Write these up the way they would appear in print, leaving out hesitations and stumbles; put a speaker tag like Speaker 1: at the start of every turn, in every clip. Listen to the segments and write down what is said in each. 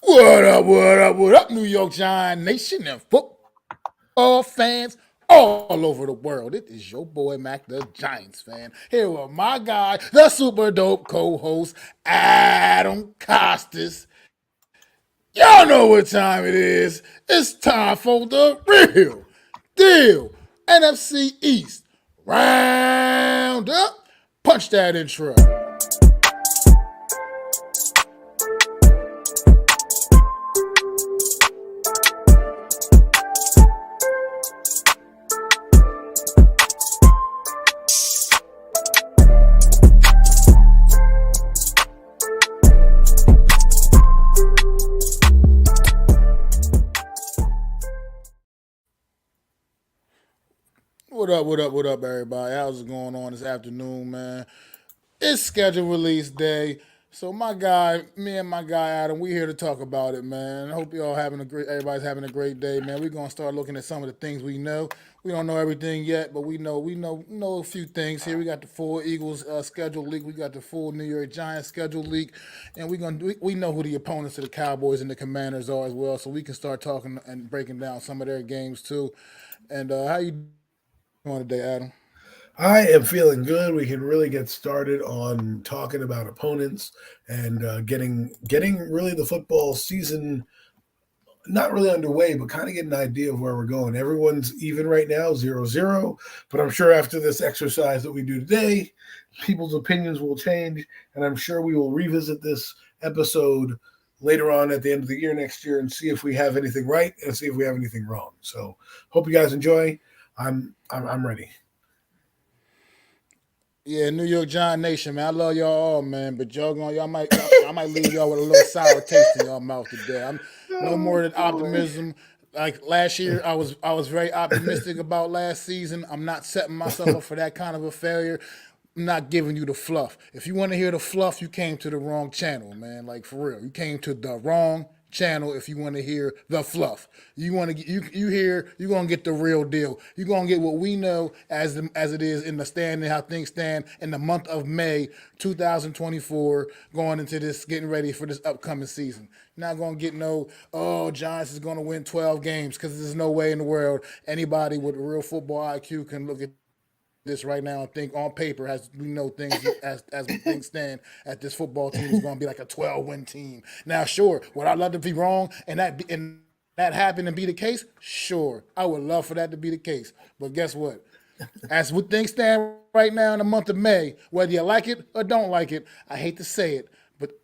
Speaker 1: What up, New York Giant Nation and football fans all over the world? It is your boy Mac the Giants fan here with my guy, the super dope co-host Adam Costas. Y'all know what time it is. It's time for the real deal NFC East Round-Up. Punch that intro. What up, everybody? How's it going on this afternoon, man? It's schedule release day. So me and my guy Adam, we here to talk about it, man. I hope everybody's having a great day, man. We're gonna start looking at some of the things we know. We don't know everything yet, but we know a few things here. We got the full Eagles schedule leak. We got the full New York Giants schedule leak, and we know who the opponents of the Cowboys and the Commanders are as well. So we can start talking and breaking down some of their games too. And how you doing today, Adam?
Speaker 2: I am feeling good. We can really get started on talking about opponents and getting really the football season not really underway, but kind of get an idea of where we're going. Everyone's even right now, 0-0. But I'm sure after this exercise that we do today, people's opinions will change, and I'm sure we will revisit this episode later on at the end of the year next year and see if we have anything right and see if we have anything wrong. So hope you guys enjoy. I'm ready.
Speaker 1: Yeah, New York Giant Nation, man. I love y'all all, man. But I might leave y'all with a little sour taste in y'all mouth today. I'm no
Speaker 2: Oh
Speaker 1: more than
Speaker 2: boy.
Speaker 1: optimism. Like last year, I was very optimistic about last season. I'm not setting myself up for that kind of a failure. I'm not giving you the fluff. If you want to hear the fluff, you came to the wrong channel, man. Like for real, you came to the wrong channel if you want to hear the fluff. You want to you're gonna get the real deal. You're gonna get what we know as it is in the standing, how things stand in the month of May 2024, going into this, getting ready for this upcoming season. You're not gonna get no, oh, Giants is gonna win 12 games, because there's no way in the world anybody with a real football IQ can look at this right now and think on paper, as we know things, as things stand, at this football team is going to be like a 12-win team. Now, sure, would I love to be wrong and that happen and be the case? Sure, I would love for that to be the case. But guess what? As what things stand right now in the month of May, whether you like it or don't like it, I hate to say it, but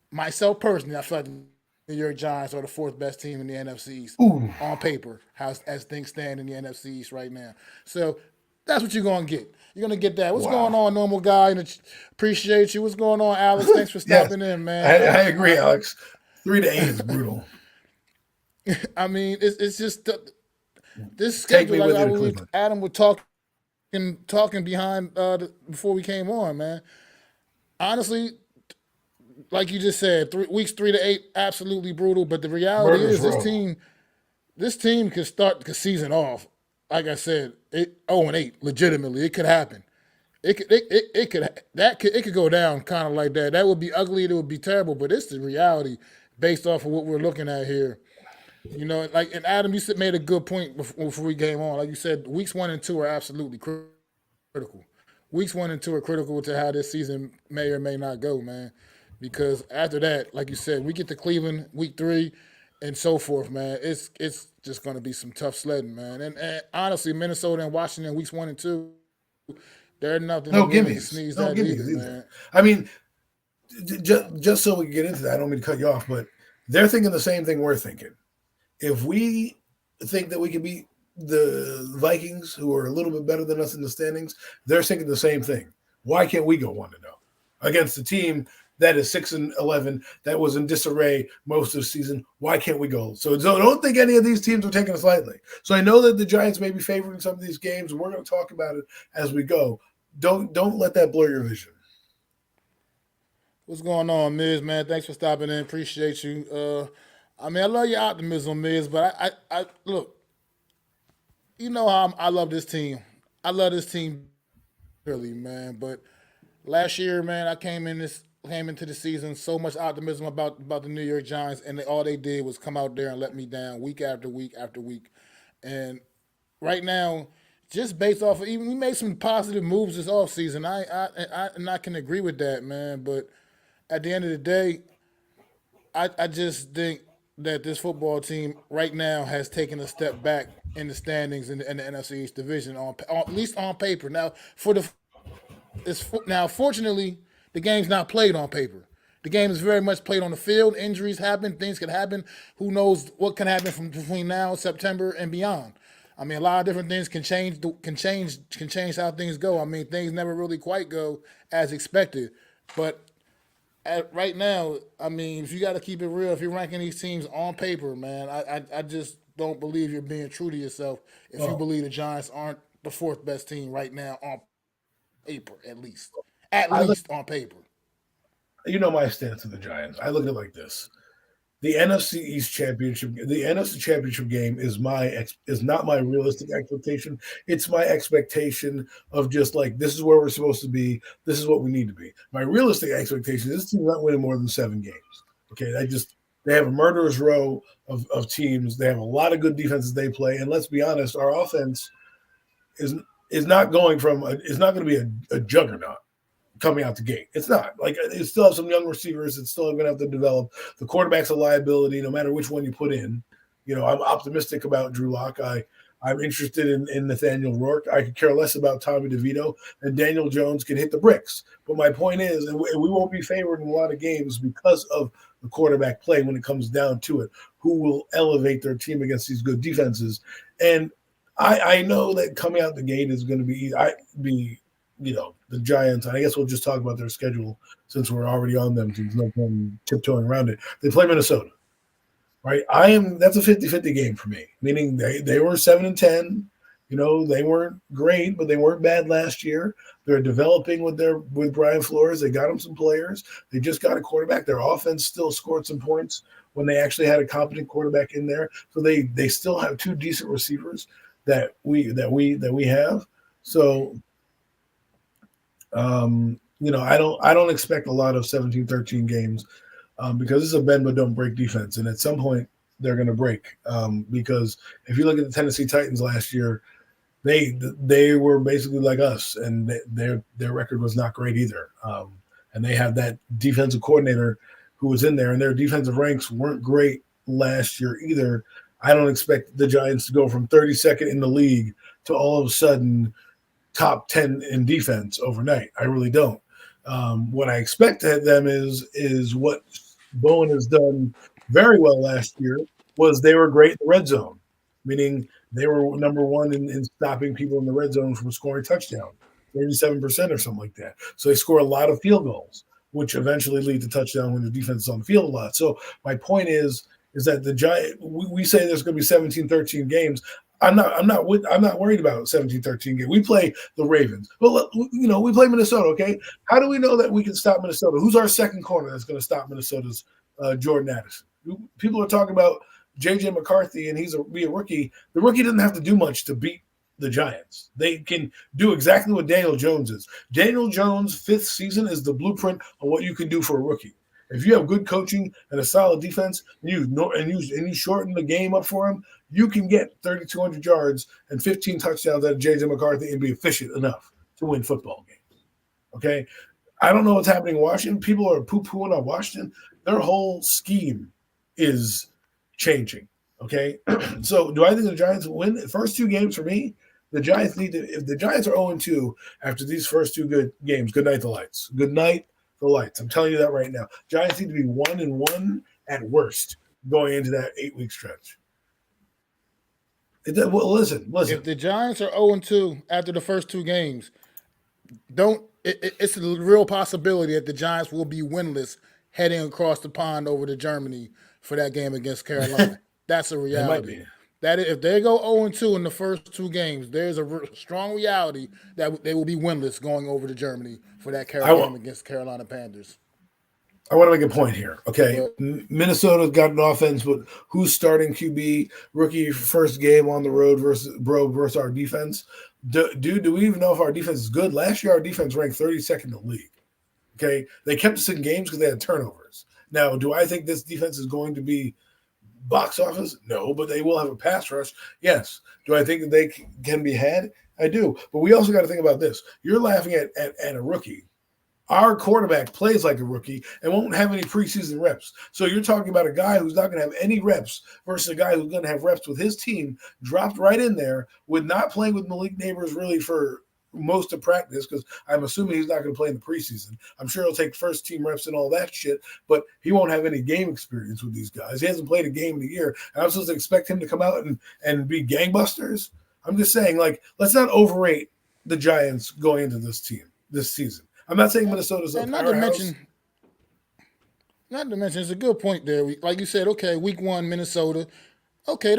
Speaker 1: myself personally, I feel like the New York Giants are the fourth best team in the NFC East
Speaker 2: Ooh,
Speaker 1: on paper, as things stand in the NFC East right now. So that's what you're gonna get. You're gonna get that. What's going
Speaker 2: wow.
Speaker 1: on, normal guy? And appreciate you. What's going on, Alex? Thanks for
Speaker 2: Yes,
Speaker 1: stopping in,
Speaker 2: I,
Speaker 1: man.
Speaker 2: I agree, Alex. 3-8 is brutal.
Speaker 1: I mean, it's just this
Speaker 2: Take
Speaker 1: schedule.
Speaker 2: me
Speaker 1: Like
Speaker 2: with
Speaker 1: I
Speaker 2: you to
Speaker 1: believe
Speaker 2: Cleveland.
Speaker 1: Adam was talking behind before we came on, man. Honestly, like you just said, weeks 3 to 8, absolutely brutal. But the reality
Speaker 2: Murder's
Speaker 1: is,
Speaker 2: row.
Speaker 1: this team can start the season off. Like I said, 0-8, legitimately, it could happen. It could go down kind of like that. That would be ugly. It would be terrible. But it's the reality based off of what we're looking at here. Like, and Adam, you made a good point before we came on. Like you said, weeks 1 and 2 are absolutely critical. Weeks 1 and 2 are critical to how this season may or may not go, man. Because after that, like you said, we get to Cleveland week 3 and so forth, man. It's just going to be some tough sledding, man. And honestly, Minnesota and Washington weeks 1 and 2, they're nothing to
Speaker 2: No
Speaker 1: really
Speaker 2: gimmies.
Speaker 1: sneeze
Speaker 2: No
Speaker 1: at
Speaker 2: gimmies
Speaker 1: either,
Speaker 2: either.
Speaker 1: man.
Speaker 2: I mean, just so we can get into that, I don't mean to cut you off, but they're thinking the same thing we're thinking. If we think that we can beat the Vikings, who are a little bit better than us in the standings, they're thinking the same thing. Why can't we go 1-0 against a team that is 6-11 that was in disarray most of the season? Why can't we go? So don't think any of these teams are taking us lightly. So I know that the Giants may be favoring some of these games, and we're going to talk about it as we go. Don't let that blur your vision.
Speaker 1: What's going on, Miz, man? Thanks for stopping in. Appreciate you. I mean, I love your optimism, Miz, but I look, I love this team. I love this team dearly, man. But last year, man, I came in this. came into the season, so much optimism about the New York Giants, and all they did was come out there and let me down week after week after week. And right now, just based off of even we made some positive moves this offseason. I can agree with that, man. But at the end of the day, I just think that this football team right now has taken a step back in the standings in the NFC East division at least on paper. Now fortunately the game's not played on paper. The game is very much played on the field. Injuries happen, things can happen. Who knows what can happen from between now and September and beyond? I mean, a lot of different things can change how things go. I mean, things never really quite go as expected, but right now, I mean, if you got to keep it real, if you're ranking these teams on paper, man, I just don't believe you're being true to yourself if you
Speaker 2: Well,
Speaker 1: believe the Giants aren't the fourth best team right now on paper, at least. At
Speaker 2: I look,
Speaker 1: least on paper.
Speaker 2: my stance on the Giants. I look at it like this: the NFC Championship game is not my realistic expectation. It's my expectation of just like this is where we're supposed to be. This is what we need to be. My realistic expectation is this team's not winning more than 7 games. Okay, they have a murderous row of teams. They have a lot of good defenses they play, and let's be honest, our offense is is not going from it's not going to be a juggernaut coming out the gate. It's not like it still have some young receivers. It's still going to have to develop. The quarterback's a liability, no matter which one you put in. I'm optimistic about Drew Lock. I'm interested in Nathaniel Rourke. I could care less about Tommy DeVito, and Daniel Jones can hit the bricks. But my point is, and we won't be favored in a lot of games because of the quarterback play when it comes down to it. Who will elevate their team against these good defenses? And I know that coming out the gate is going to be the Giants. I guess we'll just talk about their schedule since we're already on them. There's no point tiptoeing around it. They play Minnesota, right? That's a 50-50 game for me, meaning they were 7-10. They weren't great, but they weren't bad last year. They're developing with Brian Flores. They got him some players. They just got a quarterback. Their offense still scored some points when they actually had a competent quarterback in there. So they still have 2 decent receivers that we have. So I don't expect a lot of 17-13 games because this is a bend but don't break defense, and at some point they're going to break because if you look at the Tennessee Titans last year, they were basically like us, and their record was not great either. And they have that defensive coordinator who was in there, and their defensive ranks weren't great last year either. I don't expect the Giants to go from 32nd in the league to all of a sudden top 10 in defense overnight. I really don't. What I expect of them is what Bowen has done very well last year was they were great in the red zone, meaning they were number one in stopping people in the red zone from scoring touchdowns, 37% or something like that. So they score a lot of field goals, which eventually lead to touchdown when the defense is on the field a lot. So my point is that the Giants, we say there's going to be 17-13 games. I'm not worried about 17-13 games. We play the Ravens. Well, we play Minnesota, okay? How do we know that we can stop Minnesota? Who's our second corner that's going to stop Minnesota's Jordan Addison? People are talking about J.J. McCarthy, and be a rookie. The rookie doesn't have to do much to beat the Giants. They can do exactly what Daniel Jones is. Daniel Jones' 5th season is the blueprint on what you can do for a rookie. If you have good coaching and a solid defense, and you shorten the game up for him, you can get 3,200 yards and 15 touchdowns out of J.J. McCarthy and be efficient enough to win football games. Okay? I don't know what's happening in Washington. People are poo-pooing on Washington. Their whole scheme is changing. Okay? So do I think the Giants will win? The first 2 games for me, the Giants if the Giants are 0-2 after these first 2 good games, good night the lights. Good night the lights. I'm telling you that right now. Giants need to be 1-1 at worst going into that 8-week stretch. Listen.
Speaker 1: If the Giants are 0-2 after the first 2 games, it's a real possibility that the Giants will be winless heading across the pond over to Germany for that game against Carolina. That's a reality. That if they go 0-2 in the first 2 games, there's a strong reality that they will be winless going over to Germany for that game against Carolina Panthers.
Speaker 2: I want to make a point here. Okay, Minnesota's got an offense, but who's starting QB? Rookie first game on the road versus our defense. Do we even know if our defense is good? Last year, our defense ranked 32nd in the league. Okay, they kept us in games because they had turnovers. Now, do I think this defense is going to be box office? No, but they will have a pass rush. Yes. Do I think that they can be had? I do. But we also got to think about this. You're laughing at a rookie. Our quarterback plays like a rookie and won't have any preseason reps. So you're talking about a guy who's not going to have any reps versus a guy who's going to have reps with his team dropped right in there with not playing with Malik Neighbors really for most of practice, because I'm assuming he's not going to play in the preseason. I'm sure he'll take first team reps and all that shit, but he won't have any game experience with these guys. He hasn't played a game in a year. And I'm supposed to expect him to come out and be gangbusters? I'm just saying, like, let's not overrate the Giants going into this season. I'm not saying Minnesota's a powerhouse.
Speaker 1: Not to mention, it's a good point there. Like you said, okay, week 1, Minnesota. Okay,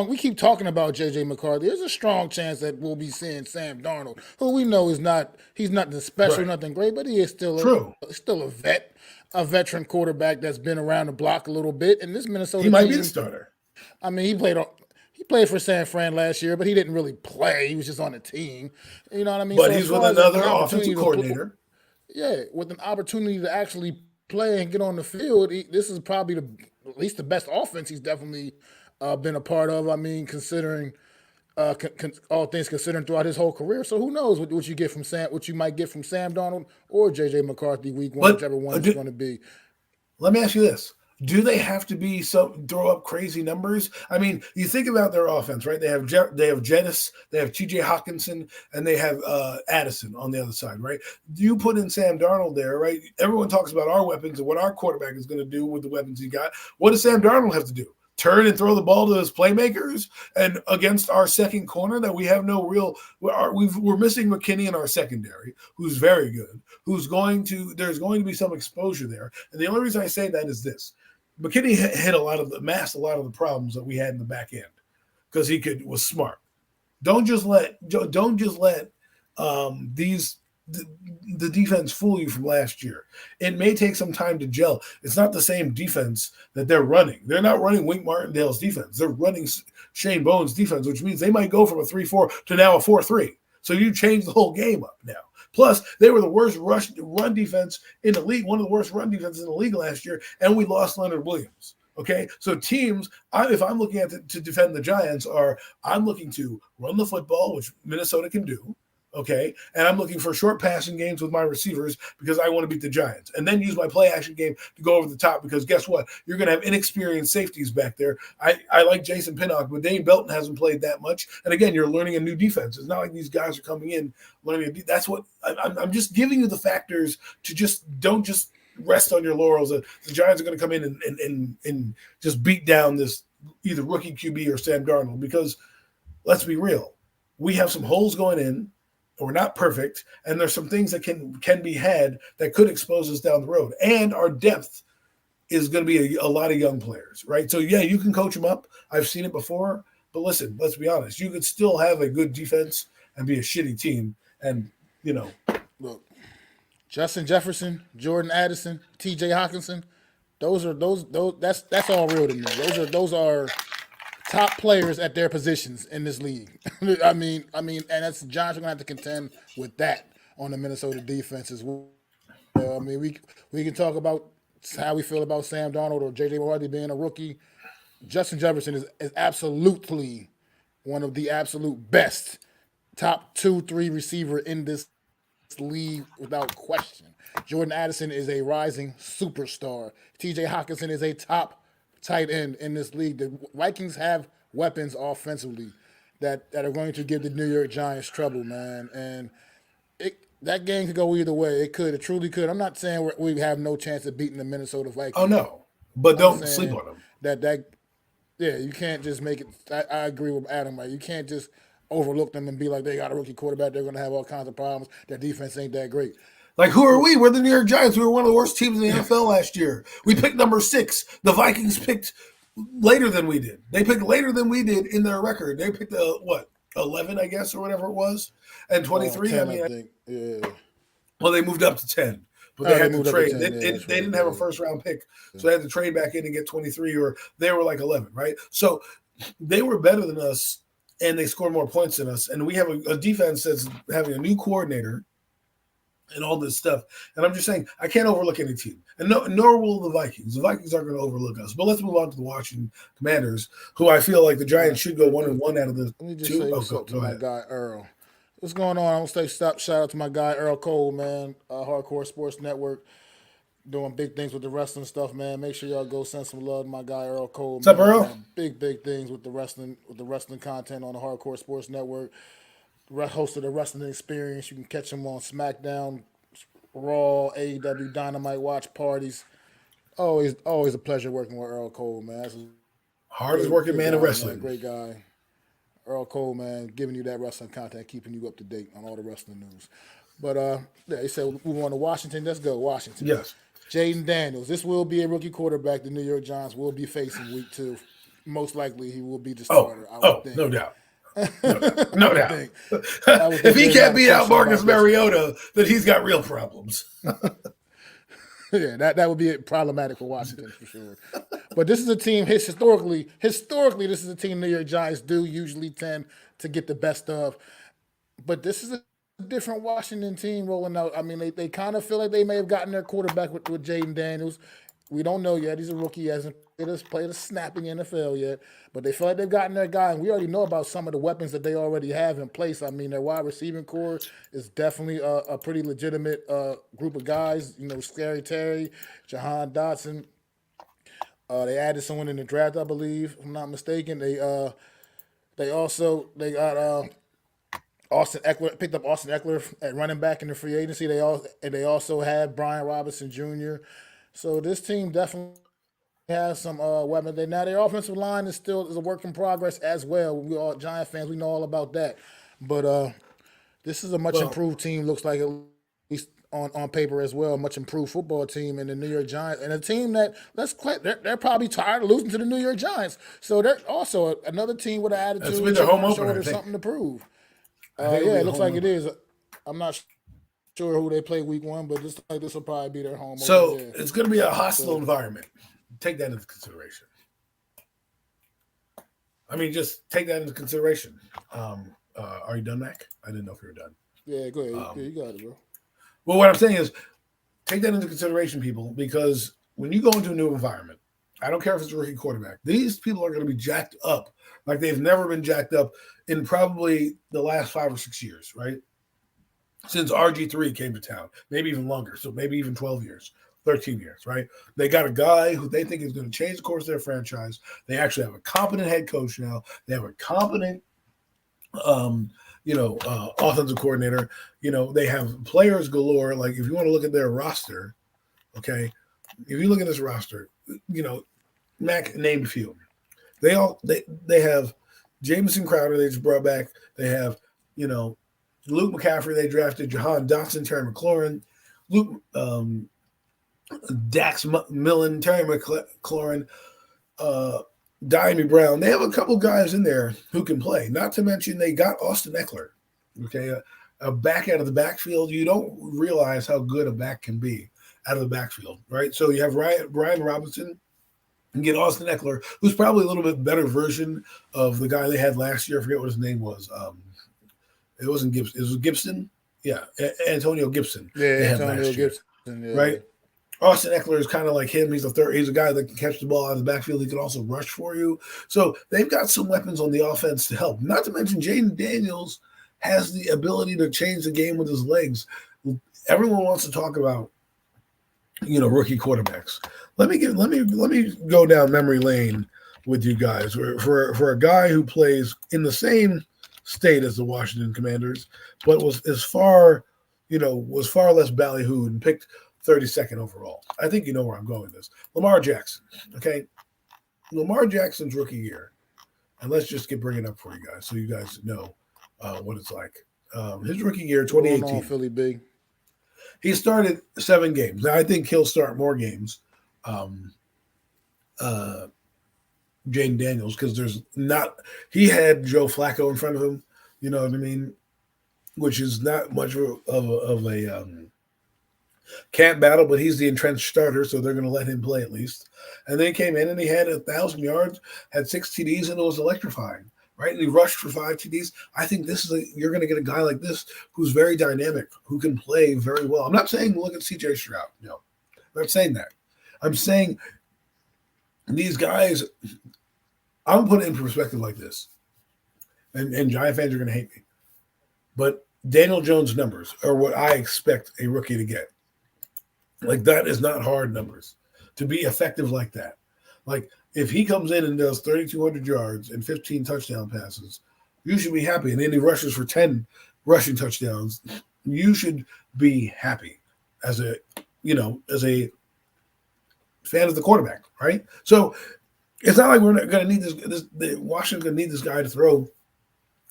Speaker 1: we keep talking about J.J. McCarthy. There's a strong chance that we'll be seeing Sam Darnold, who we know he's nothing special, nothing great, but he is still a veteran quarterback that's been around the block a little bit. And this Minnesota
Speaker 2: he might be the starter.
Speaker 1: I mean, he played for San Fran last year, but he didn't really play. He was just on the team. You know what I mean?
Speaker 2: But he's with another offensive coordinator.
Speaker 1: With an opportunity to actually play and get on the field, this is probably at least the best offense he's definitely been a part of. I mean, considering all things considering throughout his whole career. So who knows what you might get from Sam Darnold or J.J. McCarthy week 1, whichever one it's going to be.
Speaker 2: Let me ask you this. Do they have to throw up crazy numbers? I mean, you think about their offense, right? They have Jettis, they have T.J. Hawkinson, and they have Addison on the other side, right? You put in Sam Darnold there, right? Everyone talks about our weapons and what our quarterback is going to do with the weapons he got. What does Sam Darnold have to do? Turn and throw the ball to his playmakers, and against our second corner that we have no real. We're missing McKinney in our secondary, who's very good. There's going to be some exposure there, and the only reason I say that is this: McKinney masked a lot of the problems that we had in the back end because was smart. Don't just let the defense fool you from last year. It may take some time to gel. It's not the same defense that they're running. They're not running Wink Martindale's defense. They're running Shane Bowen's defense, which means they might go from a 3-4 to now a 4-3. So you change the whole game up now. Plus, they were the worst run defense in the league, one of the worst run defenses in the league last year, and we lost Leonard Williams. Okay, so teams, if I'm looking at to defend the Giants, I'm looking to run the football, which Minnesota can do. Okay, and I'm looking for short passing games with my receivers because I want to beat the Giants, and then use my play action game to go over the top because guess what? You're going to have inexperienced safeties back there. I like Jason Pinnock, but Dane Belton hasn't played that much. And again, you're learning a new defense. It's not like these guys are coming in learning. That's what I'm just giving you the factors to don't just rest on your laurels. The Giants are going to come in and just beat down this either rookie QB or Sam Darnold because let's be real, we have some holes going in. We're not perfect, and there's some things that can be had that could expose us down the road. And our depth is going to be a lot of young players, right? So, yeah, you can coach them up. I've seen it before. But listen, let's be honest. You could still have a good defense and be a shitty team. And,
Speaker 1: Look, Justin Jefferson, Jordan Addison, T.J. Hawkinson, that's all real to me. Those are top players at their positions in this league. I mean, and that's Giants are going to have to contend with that on the Minnesota defense as well. I mean, we can talk about how we feel about Sam Darnold or J.J. McCarthy being a rookie. Justin Jefferson is absolutely one of the absolute best top 2-3 receiver in this league without question. Jordan Addison is a rising superstar. T.J. Hawkinson is a top tight end in this league. The Vikings have weapons offensively that are going to give the New York Giants trouble, man. And that game could go either way. It truly could. I'm not saying we have no chance of beating the Minnesota Vikings.
Speaker 2: Oh no, but don't sleep on them.
Speaker 1: You can't just make it. I agree with Adam. Right, you can't just overlook them and be like they got a rookie quarterback. They're going to have all kinds of problems. Their defense ain't that great.
Speaker 2: Like, who are we? We're the New York Giants. We were one of the worst teams in the NFL last year. We picked number 6. The Vikings picked later than we did. They picked later than we did in their record. They picked 11, I guess, or whatever it was, and 23.
Speaker 1: 10, I think. Yeah.
Speaker 2: Well, they moved up to 10, but they had to trade. They didn't have a first-round pick, so they had to trade back in and get 23, or they were like 11, right? So they were better than us, and they scored more points than us. And we have a defense that's having a new coordinator. and all this stuff. And I'm just saying, I can't overlook any team, and nor will the Vikings. The Vikings aren't going to overlook us. But let's move on to the Washington Commanders, who I feel like the Giants should go 1-1 out of the
Speaker 1: Let me just
Speaker 2: two.
Speaker 1: say
Speaker 2: Oh,
Speaker 1: what's up to
Speaker 2: go
Speaker 1: my
Speaker 2: ahead.
Speaker 1: guy Earl. What's going on? I'm gonna say shout out to my guy Earl Cole, man. Hardcore Sports Network, doing big things with the wrestling stuff, man. Make sure y'all go send some love to my guy Earl Cole,
Speaker 2: What's up,
Speaker 1: man.
Speaker 2: Earl?
Speaker 1: Doing big things with the wrestling content on the Hardcore Sports Network. Host of the Wrestling Experience. You can catch him on SmackDown, Raw, AEW, Dynamite watch parties. Always a pleasure working with Earl Cole, man. That's a
Speaker 2: Hardest working
Speaker 1: good
Speaker 2: man in
Speaker 1: guy, man.
Speaker 2: wrestling.
Speaker 1: Great guy. Earl Cole, man, giving you that wrestling content, keeping you up to date on all the wrestling news. But yeah, he said move on to Washington. Let's go, Washington.
Speaker 2: Yes.
Speaker 1: Jaden Daniels. This will be a rookie quarterback the New York Giants will be facing week 2. Most likely he will be the starter, I would think.
Speaker 2: No doubt. No
Speaker 1: I would
Speaker 2: doubt.
Speaker 1: think.
Speaker 2: If he
Speaker 1: There's
Speaker 2: can't
Speaker 1: not a
Speaker 2: beat out
Speaker 1: question
Speaker 2: Marcus
Speaker 1: about this.
Speaker 2: Mariota, then he's got real problems.
Speaker 1: Yeah, that would be problematic for Washington for sure. But this is a team historically, this is a team New York Giants do usually tend to get the best of. But this is a different Washington team rolling out. I mean, they kind of feel like they may have gotten their quarterback with Jaden Daniels. We don't know yet. He's a rookie. He hasn't played a snap in the NFL yet. But they feel like they've gotten their guy. And we already know about some of the weapons that they already have in place. I mean, their wide receiving core is definitely a pretty legitimate group of guys. You know, Scary Terry, Jahan Dotson. They added someone in the draft, I believe, if I'm not mistaken. They got Austin Eckler, picked up Austin Eckler at running back in the free agency. They also had Brian Robinson Jr. So this team definitely has some weapons. Now their offensive line is a work in progress as well. We all Giant fans, we know all about that. But this is a much
Speaker 2: Well,
Speaker 1: improved team. Looks like at least on paper as well, a much improved football team in the New York Giants, and a team that they're probably tired of losing to the New York Giants. So they're also another team with an
Speaker 2: that's
Speaker 1: attitude,
Speaker 2: been their
Speaker 1: chip
Speaker 2: home
Speaker 1: on the
Speaker 2: opener, I
Speaker 1: shoulder,
Speaker 2: think.
Speaker 1: something to prove.
Speaker 2: I think it'll
Speaker 1: Yeah,
Speaker 2: be
Speaker 1: it
Speaker 2: a
Speaker 1: looks
Speaker 2: home
Speaker 1: like it
Speaker 2: opener.
Speaker 1: is. I'm not sure who they play week 1, but this will probably be their home opener.
Speaker 2: So
Speaker 1: Yeah.
Speaker 2: it's going to be a hostile
Speaker 1: So
Speaker 2: environment. Take that into consideration. I mean, just take that into consideration. Are you done, Mac? I didn't know if you were done.
Speaker 1: yeah, go ahead. Yeah,
Speaker 2: Um,
Speaker 1: you got it, bro.
Speaker 2: well, what I'm saying is take that into consideration, people, because when you go into a new environment, I don't care if it's a rookie quarterback, these people are going to be jacked up like they've never been jacked up in probably the last 5 or 6 years, right? Since RG3 came to town, maybe even longer. So maybe even 12 years, 13 years, right? They got a guy who they think is going to change the course of their franchise. They actually have a competent head coach now. They have a competent, offensive coordinator. You know, they have players galore. Like if you want to look at their roster, okay, if you look at this roster, you know, Mac named a few. They have Jameson Crowder they just brought back. They have, you know, Luke McCaffrey they drafted, Jahan Dotson, Terry McLaurin, Luke Dax Millen, Terry McLaurin, Diami Brown. They have a couple guys in there who can play. Not to mention they got Austin Eckler, okay, a back out of the backfield. You don't realize how good a back can be out of the backfield, right? So you have Brian Robinson and get Austin Eckler, who's probably a little bit better version of the guy they had last year. I forget what his name was. It wasn't Gibson. It was Gibson. Yeah, Antonio Gibson.
Speaker 1: Yeah,
Speaker 2: They had
Speaker 1: Antonio
Speaker 2: last year,
Speaker 1: Gibson. Yeah.
Speaker 2: right? Austin Eckler is kind of like him. He's a guy that can catch the ball out of the backfield. He can also rush for you. So they've got some weapons on the offense to help. Not to mention Jaden Daniels has the ability to change the game with his legs. Everyone wants to talk about, you know, rookie quarterbacks. Let me go down memory lane with you guys. For a guy who plays in the same state as the Washington Commanders, but was far less ballyhooed and picked 32nd overall. I think you know where I'm going with this. Lamar Jackson. Okay. Lamar Jackson's rookie year. And let's just bring it up for you guys so you guys know what it's like. His rookie year,
Speaker 1: What's going on,
Speaker 2: 2018.
Speaker 1: Philly B?
Speaker 2: He started 7 games. Now, I think he'll start more games, Jaden Daniels, because he had Joe Flacco in front of him, you know what I mean? Which is not much of a camp battle, but he's the entrenched starter, so they're going to let him play at least. And then he came in and he had 1,000 yards, had 6 TDs, and it was electrifying, right? And he rushed for 5 TDs. I think you're going to get a guy like this who's very dynamic, who can play very well. I'm not saying look at CJ Stroud. No, I'm not saying that. I'm saying these guys, I'm putting it in perspective like this. And Giant fans are going to hate me. But Daniel Jones' numbers are what I expect a rookie to get. Like, that is not hard numbers to be effective like that. Like, if he comes in and does 3,200 yards and 15 touchdown passes, you should be happy. And then he rushes for 10 rushing touchdowns. You should be happy as a fan of the quarterback, right? So it's not like we're not going to need this. Washington's going to need this guy to throw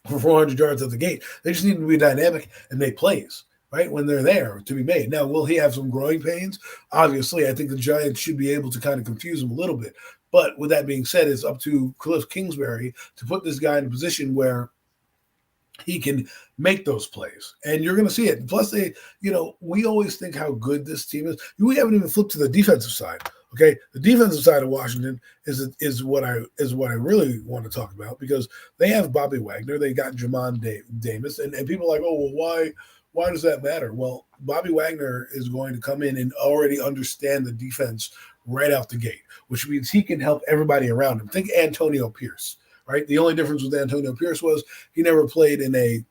Speaker 2: for 400 yards at the gate. They just need to be dynamic and make plays, right, when they're there to be made. Now, will he have some growing pains? Obviously, I think the Giants should be able to kind of confuse him a little bit. But with that being said, it's up to Cliff Kingsbury to put this guy in a position where he can make those plays. And you're going to see it. Plus, we always think how good this team is. We haven't even flipped to the defensive side. Okay, the defensive side of Washington is what I really want to talk about, because they have Bobby Wagner, they got Jamon Davis, and people are like, oh, well, why does that matter? Well, Bobby Wagner is going to come in and already understand the defense right out the gate, which means he can help everybody around him. Think Antonio Pierce, right? The only difference with Antonio Pierce was he never played in a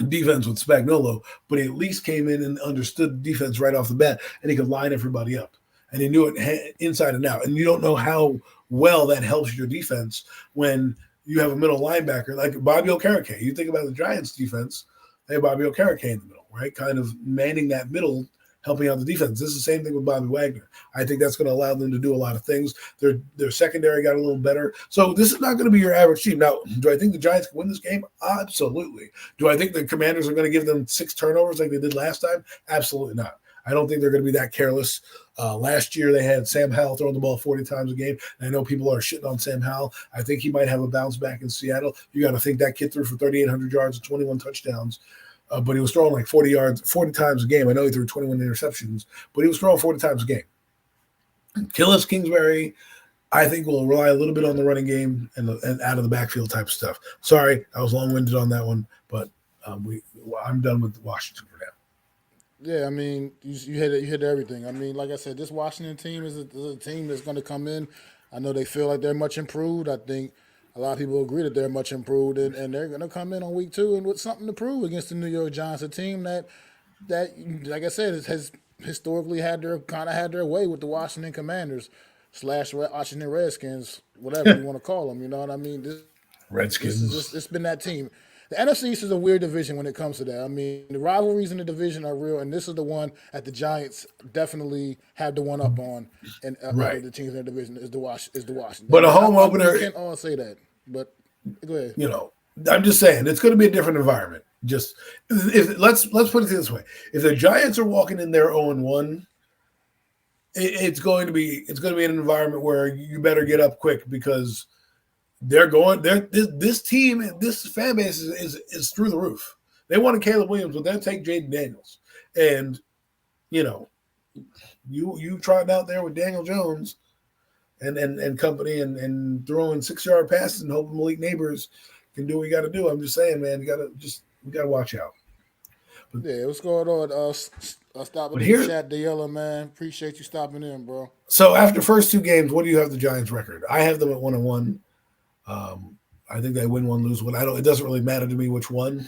Speaker 2: defense with Spagnuolo, but he at least came in and understood the defense right off the bat, and he could line everybody up. And he knew it inside and out. And you don't know how well that helps your defense when you have a middle linebacker like Bobby Okereke. You think about the Giants' defense, they have Bobby Okereke in the middle, right? Kind of manning that middle, helping out the defense. This is the same thing with Bobby Wagner. I think that's going to allow them to do a lot of things. Their secondary got a little better. So this is not going to be your average team. Now, do I think the Giants can win this game? Absolutely. Do I think the Commanders are going to give them 6 turnovers like they did last time? Absolutely not. I don't think they're going to be that careless. Last year, they had Sam Howell throwing the ball 40 times a game. And I know people are shitting on Sam Howell. I think he might have a bounce back in Seattle. You got to think that kid threw for 3,800 yards and 21 touchdowns. But he was throwing like 40 times a game. I know he threw 21 interceptions, but he was throwing 40 times a game. Killis Kingsbury, I think, will rely a little bit on the running game and out of the backfield type stuff. Sorry, I was long-winded on that one, but I'm done with Washington for now.
Speaker 1: Yeah, I mean, you hit everything. I mean, like I said, this Washington team is a team that's going to come in. I know they feel like they're much improved. I think a lot of people agree that they're much improved, and they're going to come in on week 2 and with something to prove against the New York Giants, a team that like I said, has historically had their way with the Washington Commanders / Washington Redskins, whatever you want to call them. You know what I mean?
Speaker 2: Redskins.
Speaker 1: It's been that team. The NFC East is a weird division when it comes to that. I mean, the rivalries in the division are real, and this is the one that the Giants definitely have the one up on, and
Speaker 2: Right.
Speaker 1: the teams in the division is the Washington.
Speaker 2: But a home opener,
Speaker 1: we can't all say that, but go ahead.
Speaker 2: I'm just saying it's going to be a different environment. Just let's put it this way: if the Giants are walking in their 0-1, it's going to be an environment where you better get up quick, because this team, this fan base is through the roof. They wanted Caleb Williams, but they'll take Jaden Daniels. And you trotting out there with Daniel Jones and company and throwing 6-yard passes and hoping Malik Neighbors can do what you got to do. I'm just saying, man, we gotta watch out.
Speaker 1: Yeah, what's going on? Stopping in the chat, Deella, man. Appreciate you stopping in, bro.
Speaker 2: So after first 2 games, what do you have the Giants record? I have them at 1-1. I think they win 1, lose 1. It doesn't really matter to me which one.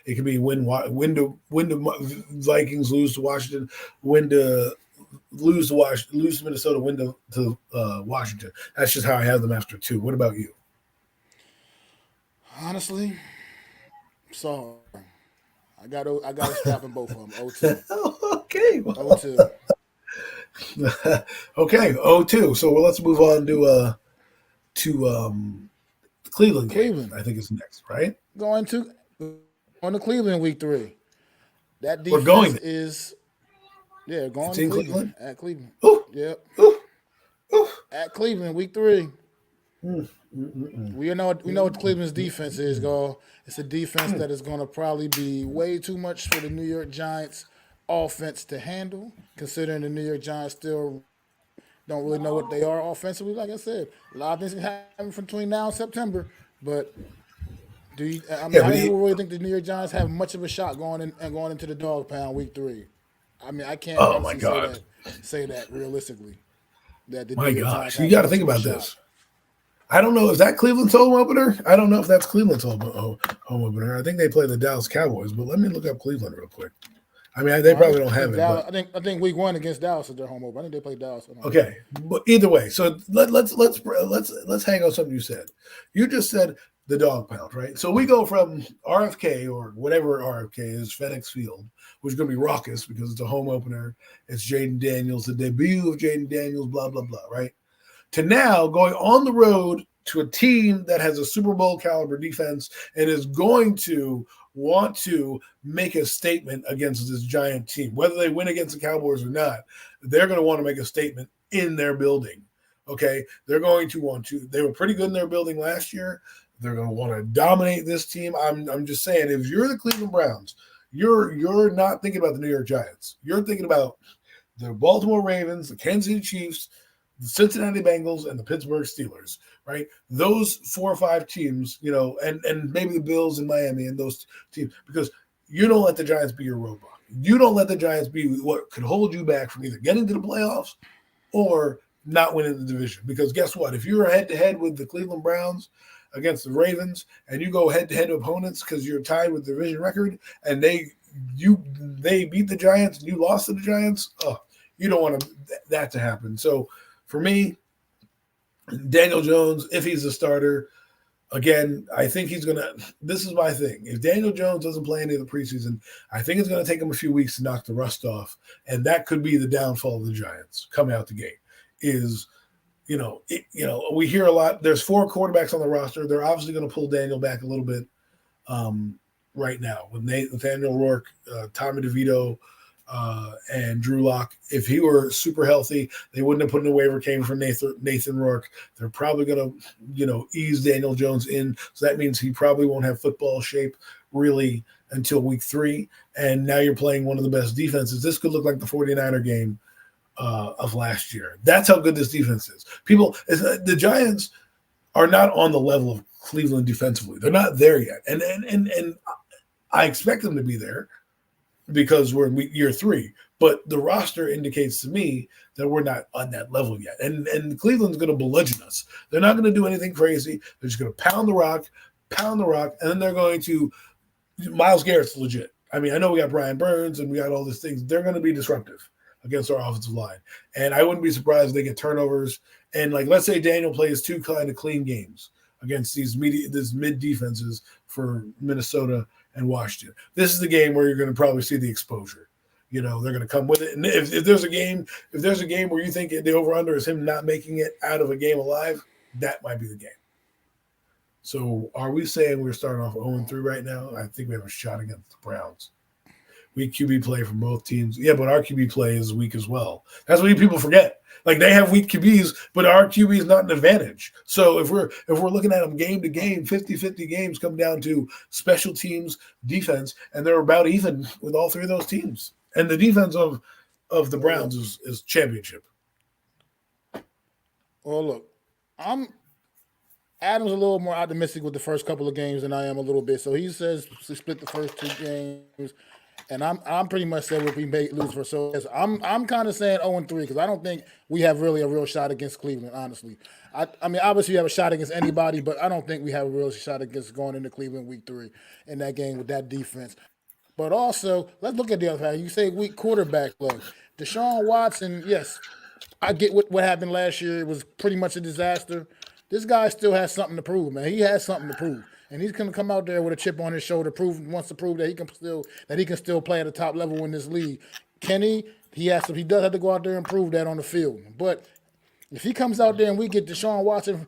Speaker 2: It can be win to Vikings, lose to Washington, lose to Minnesota, win to Washington. That's just how I have them after 2. What about you?
Speaker 1: Honestly, sorry. I got a strap in both of them. 0-2.
Speaker 2: Okay.
Speaker 1: 0-2.
Speaker 2: Okay. 0-2. So let's move on to Cleveland. I think is next, right?
Speaker 1: Going to Cleveland week 3. That defense
Speaker 2: We're going
Speaker 1: going to Cleveland. At Cleveland.
Speaker 2: Ooh.
Speaker 1: Yep.
Speaker 2: Ooh. Ooh.
Speaker 1: At Cleveland week 3. We know what Cleveland's defense is, go. It's a defense that is going to probably be way too much for the New York Giants offense to handle, considering the New York Giants still don't really know what they are offensively. Like I said, a lot of things can happen between now and September. But do you? I mean,
Speaker 2: Yeah,
Speaker 1: I
Speaker 2: but
Speaker 1: didn't really think the New York Giants have much of a shot going in and going into the dog pound week 3. I mean, I can't
Speaker 2: oh my
Speaker 1: honestly say
Speaker 2: God.
Speaker 1: that realistically that the New
Speaker 2: My
Speaker 1: York Giants
Speaker 2: gosh. You
Speaker 1: have
Speaker 2: got to
Speaker 1: much
Speaker 2: think
Speaker 1: of a
Speaker 2: about
Speaker 1: shot.
Speaker 2: this. I don't know. Is that Cleveland's home opener? I don't know if that's Cleveland's home opener. I think they play the Dallas Cowboys, but let me look up Cleveland real quick. I mean, they
Speaker 1: I
Speaker 2: probably don't have
Speaker 1: think
Speaker 2: it, but
Speaker 1: Dallas. I think week 1 against Dallas is their home opener. I think they play Dallas at home.
Speaker 2: okay. But either way, so let's hang on something you said. You just said the dog pound, right? So we go from RFK or whatever RFK is, FedEx Field, which is going to be raucous because it's a home opener. It's Jaden Daniels, the debut of Jaden Daniels, blah blah blah, right? To now going on the road to a team that has a Super Bowl caliber defense and is going to want to make a statement against this giant team. Whether they win against the Cowboys or not, they're going to want to make a statement in their building. Okay. They're going to want to. They were pretty good in their building last year. They're going to want to dominate this team. I'm just saying, if you're the Cleveland Browns, you're not thinking about the New York Giants. You're thinking about the Baltimore Ravens, the Kansas City Chiefs, the Cincinnati Bengals, and the Pittsburgh Steelers, right? Those 4 or 5 teams, and maybe the Bills and Miami and those teams, because you don't let the Giants be your roadblock. You don't let the Giants be what could hold you back from either getting to the playoffs or not winning the division. Because guess what? If you're head-to-head with the Cleveland Browns against the Ravens and you go head-to-head opponents because you're tied with the division record and they beat the Giants and you lost to the Giants, you don't want that to happen. So for me, Daniel Jones, if he's a starter, again, I think he's going to – this is my thing. If Daniel Jones doesn't play any of the preseason, I think it's going to take him a few weeks to knock the rust off, and that could be the downfall of the Giants coming out the gate is – we hear a lot. There's 4 quarterbacks on the roster. They're obviously going to pull Daniel back a little bit right now with Nathaniel Rourke, Tommy DeVito, and Drew Lock. If he were super healthy, they wouldn't have put in a waiver claim for Nathan Rourke. They're probably going to, ease Daniel Jones in. So that means he probably won't have football shape really until week 3. And now you're playing one of the best defenses. This could look like the 49er game of last year. That's how good this defense is. The Giants are not on the level of Cleveland defensively. They're not there yet. And I expect them to be there, because we're in year 3. But the roster indicates to me that we're not on that level yet. And Cleveland's going to bludgeon us. They're not going to do anything crazy. They're just going to pound the rock, and then they're going to – Myles Garrett's legit. I mean, I know we got Brian Burns and we got all these things. They're going to be disruptive against our offensive line. And I wouldn't be surprised if they get turnovers. And, let's say Daniel plays 2 kind of clean games against these mid defenses for Minnesota and Washington. This is the game where you're going to probably see the exposure. They're going to come with it. And if there's a game where you think the over-under is him not making it out of a game alive, that might be the game. So are we saying we're starting off 0-3 right now? I think we have a shot against the Browns. Weak QB play from both teams. Yeah, but our QB play is weak as well. That's what people forget. They have weak QBs, but our QB is not an advantage. So if we're looking at them game to game, 50-50 games come down to special teams, defense, and they're about even with all 3 of those teams. And the defense of the Browns is championship.
Speaker 1: Well, look, Adam's a little more optimistic with the first couple of games than I am a little bit. So he says to split the first 2 games. And I'm pretty much saying we may lose for so. I'm kind of saying 0-3 because I don't think we have really a real shot against Cleveland. Honestly, I mean obviously we have a shot against anybody, but I don't think we have a real shot against going into Cleveland week 3 in that game with that defense. But also, let's look at the other side. You say weak quarterback play. Deshaun Watson, yes, I get what happened last year. It was pretty much a disaster. This guy still has something to prove, man. He has something to prove. And he's gonna come out there with a chip on his shoulder, wants to prove that he can still play at a top level in this league. Can he? He does have to go out there and prove that on the field. But if he comes out there and we get Deshaun Watson,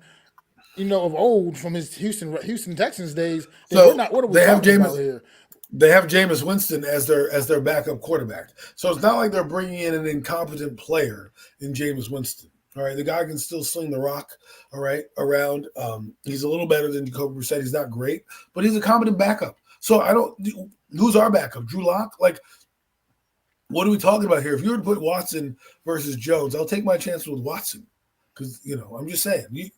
Speaker 1: of old from his Houston Texans days, then
Speaker 2: So
Speaker 1: what are we
Speaker 2: they have
Speaker 1: talking about here?
Speaker 2: They have Jameis Winston as their backup quarterback. So it's not like they're bringing in an incompetent player in Jameis Winston. All right, the guy can still sling the rock, all right, around. He's a little better than Jacoby Brissett. He's not great, but he's a competent backup. So who's our backup? Drew Lock? What are we talking about here? If you were to put Watson versus Jones, I'll take my chances with Watson because, I'm just saying.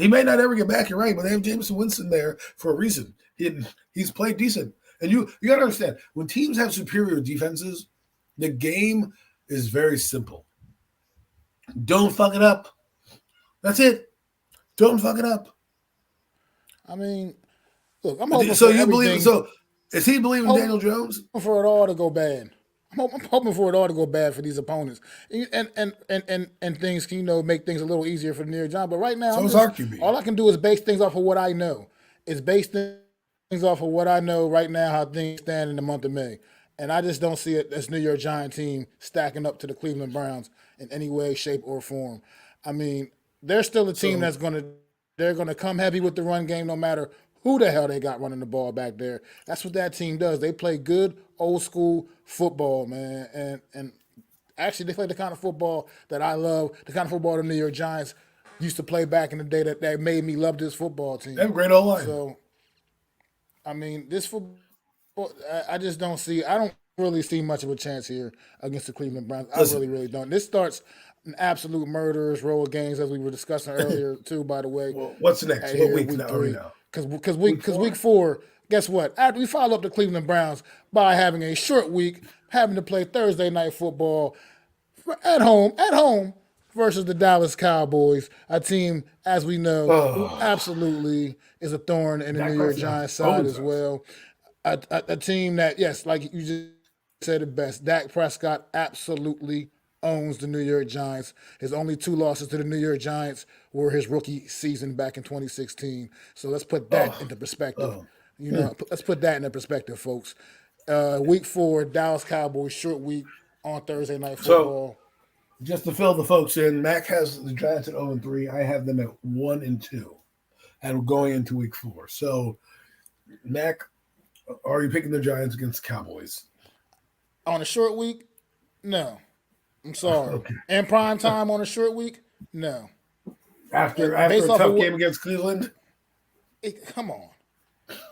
Speaker 2: He may not ever get back, you're right, but they have Jameson Winston there for a reason. He's played decent. And you got to understand, when teams have superior defenses, the game is very simple. Don't fuck it up. That's it. Don't fuck it up.
Speaker 1: I mean, look, I'm hoping
Speaker 2: So
Speaker 1: for
Speaker 2: you believe
Speaker 1: everything.
Speaker 2: so is he believing
Speaker 1: Hoping
Speaker 2: Daniel Jones?
Speaker 1: for it all to go bad. I'm hoping for it all to go bad for these opponents, and things can make things a little easier for the New York Giants. But right now,
Speaker 2: So is our QB.
Speaker 1: all I can do is base things off of what I know. Is base things off of what I know right now, how things stand in the month of May, and I just don't see it this New York Giant team stacking up to the Cleveland Browns in any way, shape, or form. I mean, they're still a team they're gonna come heavy with the run game, no matter who the hell they got running the ball back there. That's what that team does. They play good old school football, man, and actually they play the kind of football that I love, the kind of football the New York Giants used to play back in the day that made me love this football team.
Speaker 2: They have a great O-line.
Speaker 1: So, I mean, this football, I just don't see. I don't really see much of a chance here against the Cleveland Browns. I really don't. This starts an absolute murderous row of games, as we were discussing earlier, too. By the way,
Speaker 2: Well, what's next? What week now? Are we now?
Speaker 1: Because week four, guess what? After we follow up the Cleveland Browns by having a short week, having to play Thursday night football at home versus the Dallas Cowboys, a team, as we know, who absolutely is a thorn in the New York Giants side as well. A team that, yes, like you just said it best, Dak Prescott absolutely owns the New York Giants. His only 2 losses to the New York Giants were his rookie season back in 2016. So let's put that into perspective. Let's put that into perspective, folks. Week 4, Dallas Cowboys, short week on Thursday night football.
Speaker 2: So, just to fill the folks in, Mac has the Giants at 0-3. I have them at 1-2, and we're going into week 4. So, Mac, are you picking the Giants against the Cowboys?
Speaker 1: On a short week? No. I'm sorry.
Speaker 2: Okay.
Speaker 1: And prime time on a short week? No.
Speaker 2: After a tough game against Cleveland?
Speaker 1: Come on.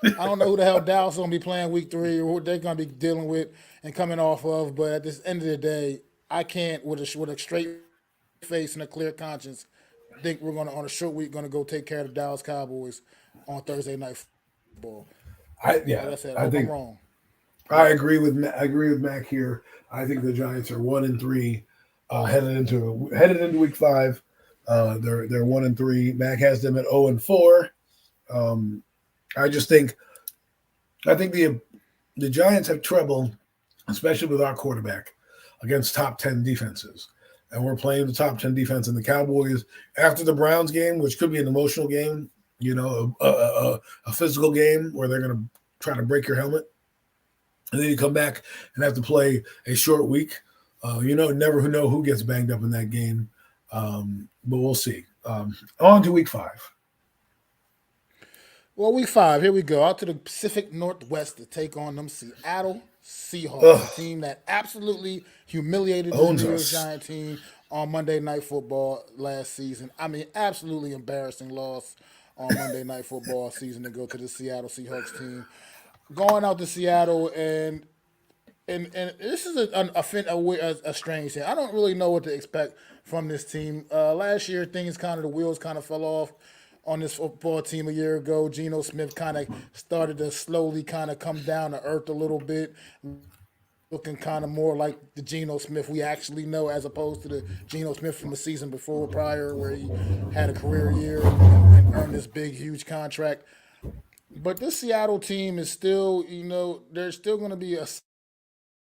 Speaker 1: I don't know who the hell Dallas is going to be playing week 3 or what they're going to be dealing with and coming off of, but at the end of the day, I can't, with a straight face and a clear conscience, think we're going to, on a short week, going to go take care of the Dallas Cowboys on Thursday night football.
Speaker 2: I think I'm wrong. I agree with Mac here. I think the Giants are 1-3, headed into week 5. They're 1-3. Mac has them at 0-4. I think the Giants have trouble, especially with our quarterback, against top 10 defenses. And we're playing the top 10 defense in the Cowboys after the Browns game, which could be an emotional game, a physical game where they're going to try to break your helmet. And then you come back and have to play a short week. Never know who gets banged up in that game. But we'll see. On to week 5.
Speaker 1: Well, week 5, here we go. Out to the Pacific Northwest to take on them Seattle Seahawks, a team that absolutely humiliated the New York Giant team on Monday Night Football last season. I mean, absolutely embarrassing loss on Monday Night Football season to go to the Seattle Seahawks team. Going out to Seattle, and this is a strange thing. I don't really know what to expect from this team. Last year, the wheels kind of fell off on this football team a year ago. Geno Smith kind of started to slowly kind of come down to earth a little bit, looking kind of more like the Geno Smith we actually know, as opposed to the Geno Smith from the season prior, where he had a career year and earned this big, huge contract. But this Seattle team is still, they're still going to be a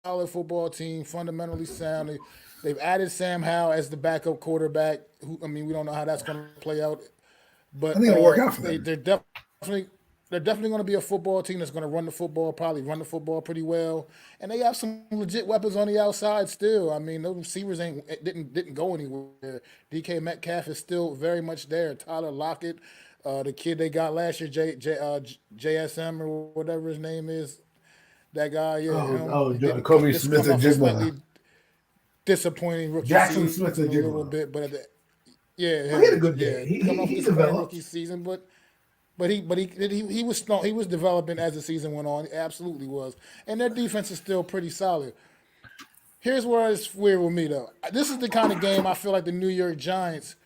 Speaker 1: solid football team, fundamentally sound. They've added Sam Howell as the backup quarterback. We don't know how that's going to play out. But
Speaker 2: I think it'll work out for them.
Speaker 1: They're definitely going to be a football team that's going to run the football pretty well. And they have some legit weapons on the outside still. I mean, those receivers didn't go anywhere. DK Metcalf is still very much there. Tyler Lockett. The kid they got last year, JSM or whatever his name is, that guy. Yeah,
Speaker 2: Kobe Smith and Jigma.
Speaker 1: Disappointing rookie
Speaker 2: Jackson
Speaker 1: season
Speaker 2: Smith and
Speaker 1: a little bit, but
Speaker 2: he had a good game. He developed
Speaker 1: rookie season, but he was developing as the season went on. He absolutely was, and their defense is still pretty solid. Here's where it's weird with me though. This is the kind of game I feel like the New York Giants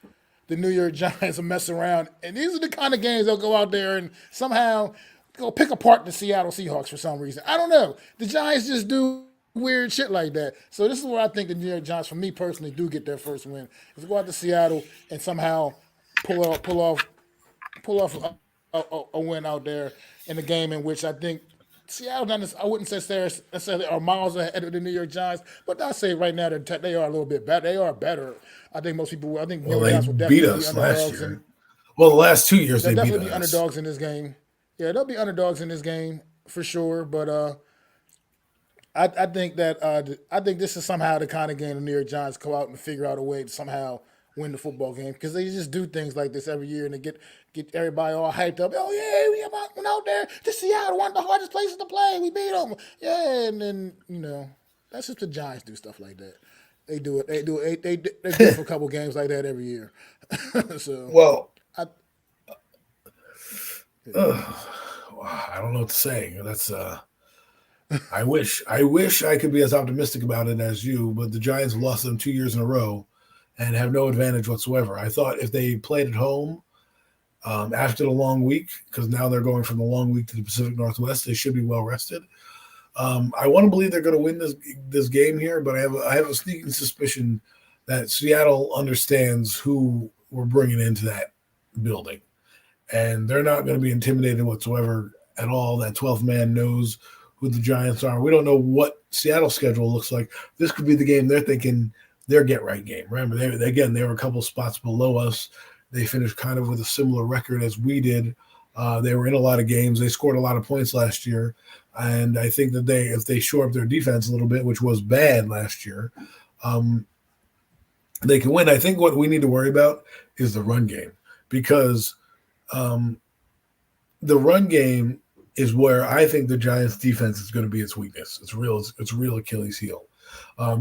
Speaker 1: the New York Giants will mess around, and these are the kind of games they'll go out there and somehow go pick apart the Seattle Seahawks for some reason. I don't know. The Giants just do weird shit like that. So this is where I think the New York Giants, for me personally, do get their first win. Is go out to Seattle and somehow pull off a win out there in a game in which I think Seattle, I wouldn't say necessarily are miles ahead of the New York Giants, but I'd say right now they are a little bit better. They are better. I think most people. I think New York
Speaker 2: They
Speaker 1: Giants will
Speaker 2: beat
Speaker 1: definitely be
Speaker 2: us last
Speaker 1: underdogs.
Speaker 2: year. Well, the last 2 years
Speaker 1: They'll
Speaker 2: they beat
Speaker 1: definitely be
Speaker 2: us.
Speaker 1: underdogs in this game. Yeah, they'll be underdogs in this game for sure. But I think that I think this is somehow the kind of game the New York Giants go out and figure out a way to somehow win the football game because they just do things like this every year and they get everybody all hyped up. Oh yeah, went out there to Seattle, one of the hardest places to play. We beat them. Yeah, and then that's just the Giants do stuff like that. They do it. They do it. They do it for a couple games like that every year. So
Speaker 2: Well,
Speaker 1: I,
Speaker 2: I don't know what to say. That's I wish I could be as optimistic about it as you, but the Giants lost them 2 years in a row and have no advantage whatsoever. I thought if they played at home after the long week, because now they're going from the long week to the Pacific Northwest, they should be well rested. I want to believe they're going to win this game here, but I have a sneaking suspicion that Seattle understands who we're bringing into that building, and they're not going to be intimidated whatsoever at all. That 12th man knows who the Giants are. We don't know what Seattle's schedule looks like. This could be the game they're thinking their get-right game. Remember, they were a couple spots below us. They finished kind of with a similar record as we did. They were in a lot of games. They scored a lot of points last year. And I think that if they shore up their defense a little bit, which was bad last year, they can win. I think what we need to worry about is the run game because the run game is where I think the Giants' defense is going to be its weakness. It's real Achilles heel.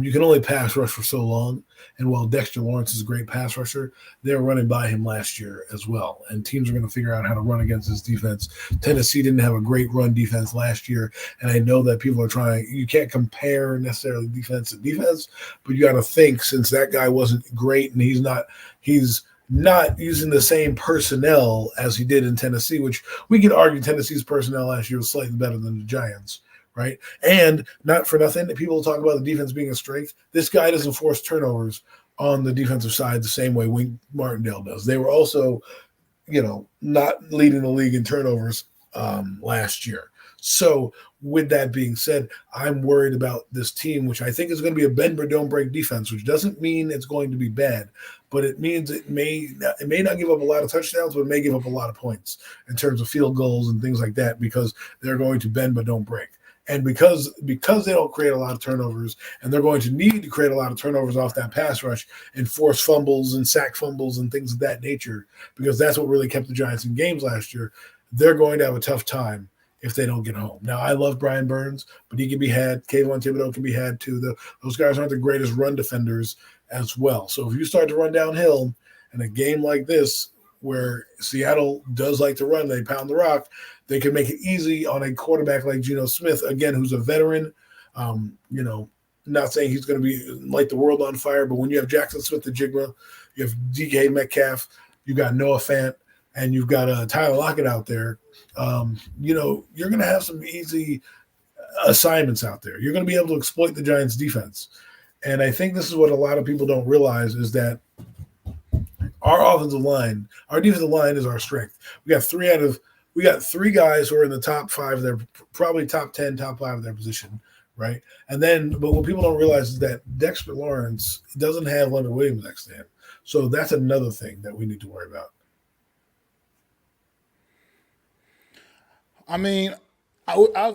Speaker 2: You can only pass rush for so long, and while Dexter Lawrence is a great pass rusher, they were running by him last year as well, and teams are going to figure out how to run against his defense. Tennessee didn't have a great run defense last year, and I know that people are trying – you can't compare necessarily defense to defense, but you got to think since that guy wasn't great and he's not using the same personnel as he did in Tennessee, which we could argue Tennessee's personnel last year was slightly better than the Giants, right? And not for nothing, people talk about the defense being a strength. This guy doesn't force turnovers on the defensive side the same way Wink Martindale does. They were also, not leading the league in turnovers last year. So with that being said, I'm worried about this team, which I think is going to be a bend but don't break defense, which doesn't mean it's going to be bad, but it means it may not give up a lot of touchdowns, but it may give up a lot of points in terms of field goals and things like that because they're going to bend but don't break. And because they don't create a lot of turnovers, and they're going to need to create a lot of turnovers off that pass rush and force fumbles and sack fumbles and things of that nature, because that's what really kept the Giants in games last year, they're going to have a tough time if they don't get home. Now, I love Brian Burns, but he can be had. Kayvon Thibodeau can be had too. Those guys aren't the greatest run defenders as well. So if you start to run downhill in a game like this where Seattle does like to run, they pound the rock, they can make it easy on a quarterback like Geno Smith, again, who's a veteran. Not saying he's going to be light the world on fire, but when you have Jackson Smith-Njigba, you have DK Metcalf, you got Noah Fant, and you've got Tyler Lockett out there, you're going to have some easy assignments out there. You're going to be able to exploit the Giants' defense. And I think this is what a lot of people don't realize is that our defensive line is our strength. We got three guys who are in the top five. They're probably top 10, top 5 of their position, right? But what people don't realize is that Dexter Lawrence doesn't have Leonard Williams next to him. So that's another thing that we need to worry about.
Speaker 1: I mean, I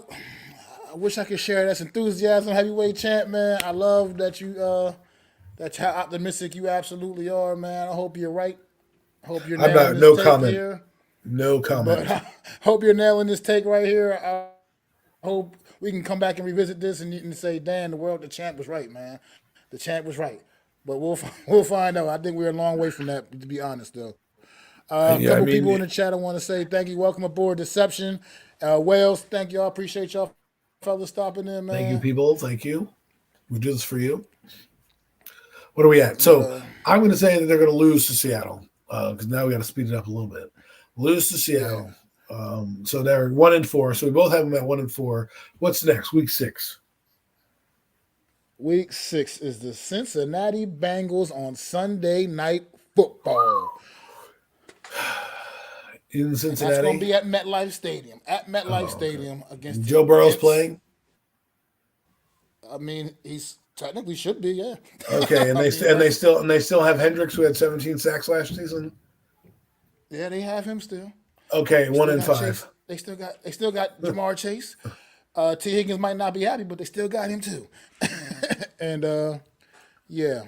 Speaker 1: wish I could share that enthusiasm, heavyweight champ, man. I love that that's how optimistic you absolutely are, man. I hope you're right. I hope you're nailing this take here.
Speaker 2: No comment.
Speaker 1: But I hope you're nailing this take right here. I hope we can come back and revisit this and say, Dan, the champ was right, man. The champ was right. But we'll find out. I think we're a long way from that, to be honest, though. A couple people in the chat I want to say thank you. Welcome aboard Deception. Wales, thank y'all. Appreciate y'all fellas stopping in, man.
Speaker 2: Thank you, people. Thank you. We do this for you. What are we at? So I'm going to say that they're going to lose to Seattle. because now we got to speed it up a little bit. Lose to Seattle.
Speaker 1: Yeah.
Speaker 2: So they're 1-4. So we both have them at 1-4. What's next? Week 6.
Speaker 1: Week 6 is the Cincinnati Bengals on Sunday Night Football.
Speaker 2: In
Speaker 1: And
Speaker 2: Cincinnati.
Speaker 1: that's going to be at MetLife Stadium. At MetLife Stadium against
Speaker 2: Joe Burrow's playing.
Speaker 1: I mean, he's technically should be, yeah.
Speaker 2: Okay, and they still have Hendricks, who had 17 sacks last season.
Speaker 1: Yeah, they have him still.
Speaker 2: Okay, 1-5.
Speaker 1: Chase. They still got Jamar Chase. T. Higgins might not be happy, but they still got him too. And yeah,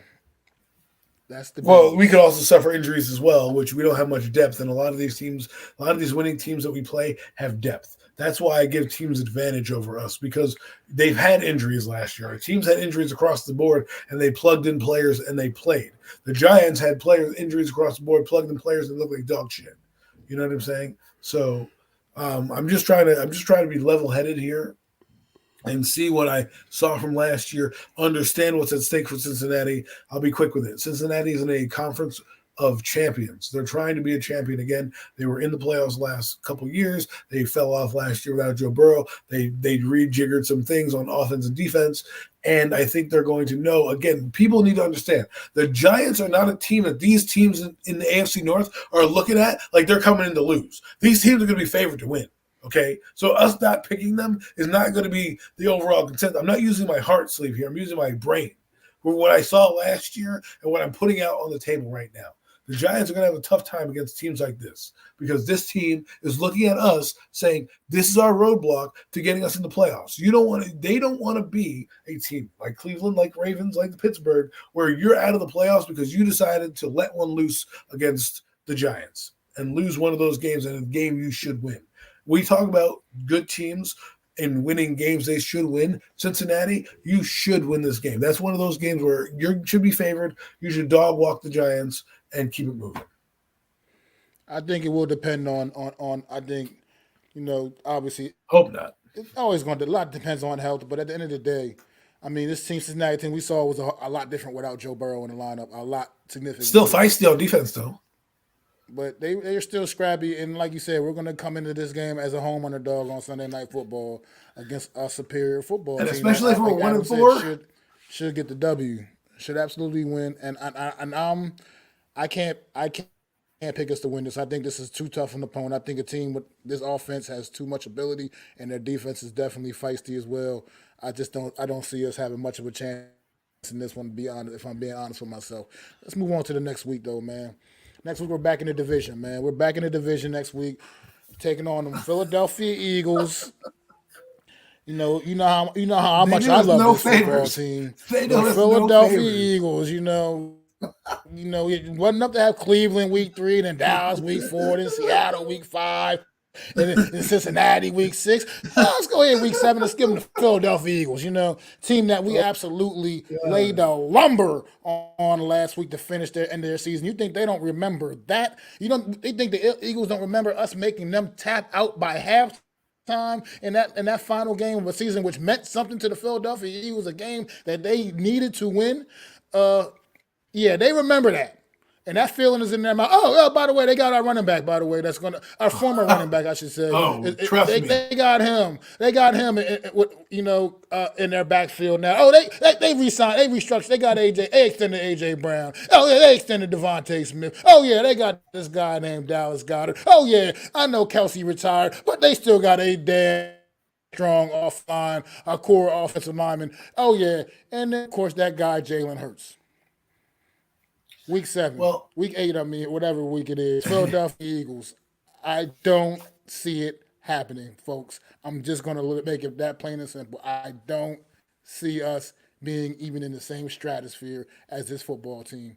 Speaker 1: that's the.
Speaker 2: Well, we could also suffer injuries as well, which we don't have much depth. And a lot of these teams, a lot of these winning teams that we play have depth. That's why I give teams advantage over us, because they've had injuries last year. Our teams had injuries across the board, and they plugged in players and they played. The Giants had injuries across the board, plugged in players that look like dog shit. You know what I'm saying? So I'm just trying to be level-headed here and see what I saw from last year, understand what's at stake for Cincinnati. I'll be quick with it. Cincinnati is in a conference of champions. They're trying to be a champion again. They were in the playoffs last couple years. They fell off last year without Joe Burrow. They rejiggered some things on offense and defense, and I think they're going to know. Again, people need to understand the Giants are not a team that these teams in the AFC North are looking at like they're coming in to lose. These teams are going to be favored to win. Okay, so us not picking them is not going to be the overall consent. I'm not using my heart sleeve here. I'm using my brain. For what I saw last year and what I'm putting out on the table right now. The Giants are going to have a tough time against teams like this, because this team is looking at us saying, this is our roadblock to getting us in the playoffs. They don't want to be a team like Cleveland, like Ravens, like the Pittsburgh, where you're out of the playoffs because you decided to let one loose against the Giants and lose one of those games in a game you should win. We talk about good teams and winning games they should win. Cincinnati, you should win this game. That's one of those games where you should be favored. You should dog walk the Giants and keep it moving.
Speaker 1: I think it will depend on I think, obviously.
Speaker 2: Hope not.
Speaker 1: It's always going to, a lot depends on health, but at the end of the day, I mean, this Cincinnati team we saw was a lot different without Joe Burrow in the lineup, a lot significant.
Speaker 2: Still feisty on defense, though.
Speaker 1: But they're still scrappy, and like you said, we're going to come into this game as a home underdog on Sunday Night Football against a superior football
Speaker 2: and
Speaker 1: team.
Speaker 2: Especially if we're 1-4,
Speaker 1: should get the W. Should absolutely win. And I can't pick us to win this. I think this is too tough an opponent. I think a team with this offense has too much ability, and their defense is definitely feisty as well. I don't see us having much of a chance in this one. To be honest, if I'm being honest with myself, let's move on to the next week, though, man. Next week, we're back in the division, man. We're back in the division next week, taking on the Philadelphia Eagles. You know how much I love this football team. The Philadelphia Eagles, it wasn't up to have Cleveland week 3, then Dallas week 4, then Seattle week 5, and then Cincinnati week 6. Let's go ahead week 7. Let's give them the Philadelphia Eagles, team that we absolutely laid the lumber on last week to finish their end of their season. You think they don't remember that? They think the Eagles don't remember us making them tap out by halftime in that final game of a season, which meant something to the Philadelphia Eagles, a game that they needed to win. Yeah, they remember that. And that feeling is in their mind. Oh, by the way, they got our running back, by the way. Our former running back, I should say.
Speaker 2: Trust me.
Speaker 1: They got him. They got him in their backfield now. Oh, they re-signed, they restructured. They got AJ. They extended AJ Brown. Oh, yeah, they extended Devontae Smith. Oh, yeah, they got this guy named Dallas Goedert. Oh, yeah, I know Kelsey retired, but they still got a damn strong offline, a core offensive lineman. Oh, yeah. And then, of course, that guy, Jalen Hurts. Week 7, week 8, whatever week it is, Philadelphia Eagles. I don't see it happening, folks. I'm just going to make it that plain and simple. I don't see us being even in the same stratosphere as this football team.